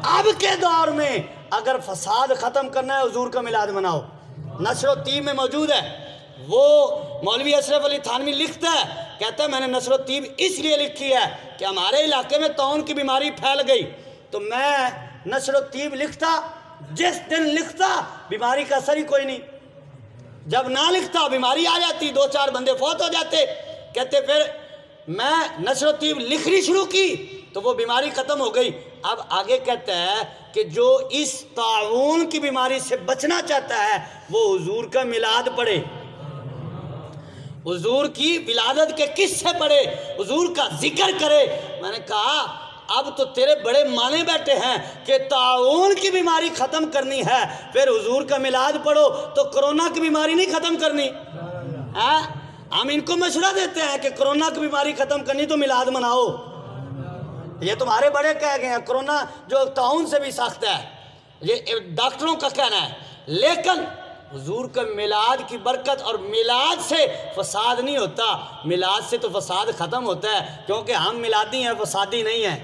اب کے دور میں اگر فساد ختم کرنا ہے حضور کا میلاد مناؤ۔ نشر و طیب میں موجود ہے، وہ مولوی اشرف علی تھانوی لکھتا ہے، کہتا ہے میں نے نشر و طیب اس لیے لکھی ہے کہ ہمارے علاقے میں طاعون کی بیماری پھیل گئی تو میں نشر و طیب لکھتا، جس دن لکھتا بیماری کا اثر ہی کوئی نہیں، جب نہ لکھتا بیماری آ جاتی، 2-4 بندے فوت ہو جاتے۔ کہتے پھر میں نشر و طیب لکھنی شروع کی تو وہ بیماری ختم ہو گئی۔ اب آگے کہتا ہے کہ جو اس طاعون کی بیماری سے بچنا چاہتا ہے وہ حضور کا میلاد پڑھے، حضور کی ولادت کے قصے پڑھے، حضور کا ذکر کرے۔ میں نے کہا اب تو تیرے بڑے مانے بیٹھے ہیں کہ طاعون کی بیماری ختم کرنی ہے، پھر حضور کا میلاد پڑھو تو کرونا کی بیماری نہیں ختم کرنی۔ ہم ان کو مشورہ دیتے ہیں کہ کرونا کی بیماری ختم کرنی تو میلاد مناؤ، یہ تمہارے بڑے کہہ گئے ہیں، کرونا جو طاعون سے بھی سخت ہے، یہ ڈاکٹروں کا کہنا ہے۔ لیکن حضور کا میلاد کی برکت، اور میلاد سے فساد نہیں ہوتا، میلاد سے تو فساد ختم ہوتا ہے، کیونکہ ہم میلادی ہیں، فسادی نہیں ہیں۔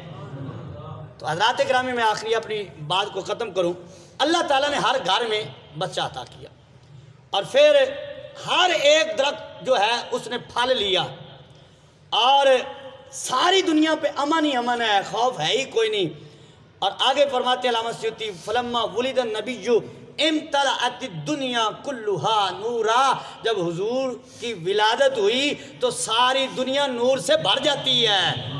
تو حضرات اکرامی میں آخری اپنی بات کو ختم کروں۔ اللہ تعالیٰ نے ہر گھر میں بچہ عطا کیا، اور پھر ہر ایک درخت جو ہے اس نے پھل لیا، اور ساری دنیا پہ امن ہی امن ہے، خوف ہے ہی کوئی نہیں۔ اور آگے فرماتے ہیں علامہ سیوطی فلما ولد النبی امتلأت الدنیا کلھا نورا، جب حضور کی ولادت ہوئی تو ساری دنیا نور سے بھر جاتی ہے،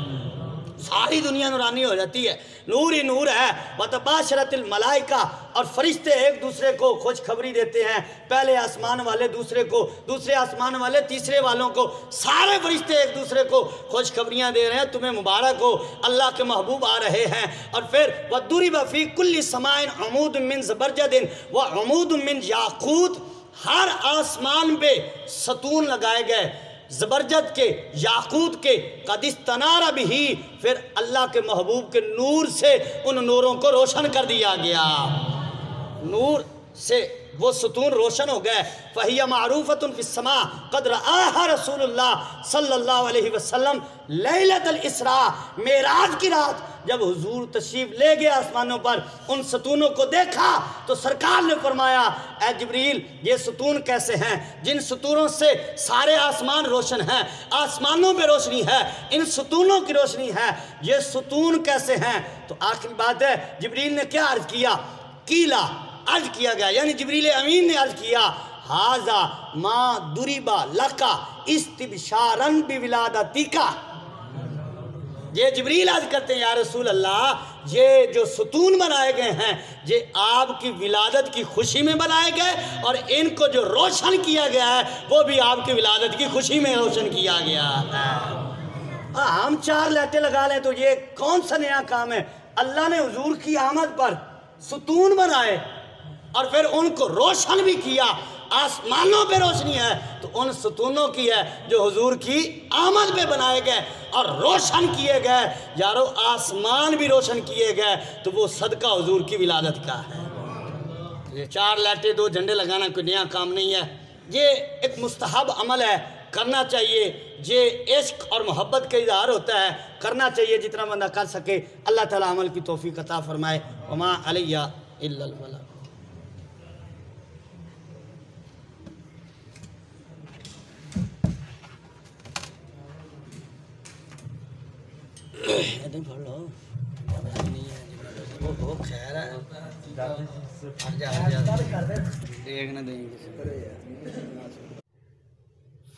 ساری دنیا نورانی ہو جاتی ہے، نور ہی نور ہے۔ وتباشرت الملائکہ، اور فرشتے ایک دوسرے کو خوشخبری دیتے ہیں، پہلے آسمان والے دوسرے کو، دوسرے آسمان والے تیسرے والوں کو، سارے فرشتے ایک دوسرے کو خوشخبریاں دے رہے ہیں تمہیں مبارک ہو، اللہ کے محبوب آ رہے ہیں۔ اور پھر وَضُرِبَ فِي كُلِّ سَمَاءٍ عَمُودٌ مِّن زَبَرْجَدٍ وَعَمُودٌ مِّن یاقوت، ہر آسمان پہ ستون لگائے گئے زبرجد کے، یاقوت کے، قد استنار بہ، پھر اللہ کے محبوب کے نور سے ان نوروں کو روشن کر دیا گیا، نور سے وہ ستون روشن ہو گئے۔ فَهِيَ مَعْرُوفَةٌ فِي السَّمَاءِ قَدْ رَآهَا رَسُولُ اللَّهِ صلی اللہ علیہ وسلم لیلۃ الاسراء، معراج کی رات جب حضور تشریف لے گئے آسمانوں پر، ان ستونوں کو دیکھا تو سرکار نے فرمایا اے جبریل یہ ستون کیسے ہیں؟ جن ستونوں سے سارے آسمان روشن ہیں، آسمانوں میں روشنی ہے، ان ستونوں کی روشنی ہے، یہ ستون کیسے ہیں؟ تو آخری بات ہے جبریل نے کیا عرض کیا؟ قیلا، عرض کیا گیا، یعنی جبریل امین نے عرض کیا ھذا ما ضرب لک استبشارا بولادتک، یہ جبریل عرض کرتے ہیں یا رسول اللہ یہ جو ستون بنائے گئے ہیں یہ آپ کی ولادت کی خوشی میں بنائے گئے، اور ان کو جو روشن کیا گیا ہے وہ بھی آپ کی ولادت کی خوشی میں روشن کیا گیا ہے۔ ہم 4 لائٹیں لگا لیں تو یہ کون سا نیا کام ہے؟ اللہ نے حضور کی آمد پر ستون بنائے اور پھر ان کو روشن بھی کیا، آسمانوں پہ روشنی ہے تو ان ستونوں کی ہے جو حضور کی آمد پہ بنائے گئے اور روشن کیے گئے۔ یارو آسمان بھی روشن کیے گئے تو وہ صدقہ حضور کی ولادت کا ہے۔ یہ 4 لائٹیں 2 جھنڈے لگانا کوئی نیا کام نہیں ہے، یہ ایک مستحب عمل ہے، کرنا چاہیے، یہ عشق اور محبت کا اظہار ہوتا ہے، کرنا چاہیے جتنا بندہ کر سکے۔ اللہ تعالیٰ عمل کی توفیق عطا فرمائے۔ وما علیہ الا البلاغ۔ ادھر پڑھ لو وہ خیر ہے دیکھنا دیں گے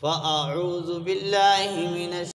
فَأَعُوذُ بِاللَّهِ مِنَ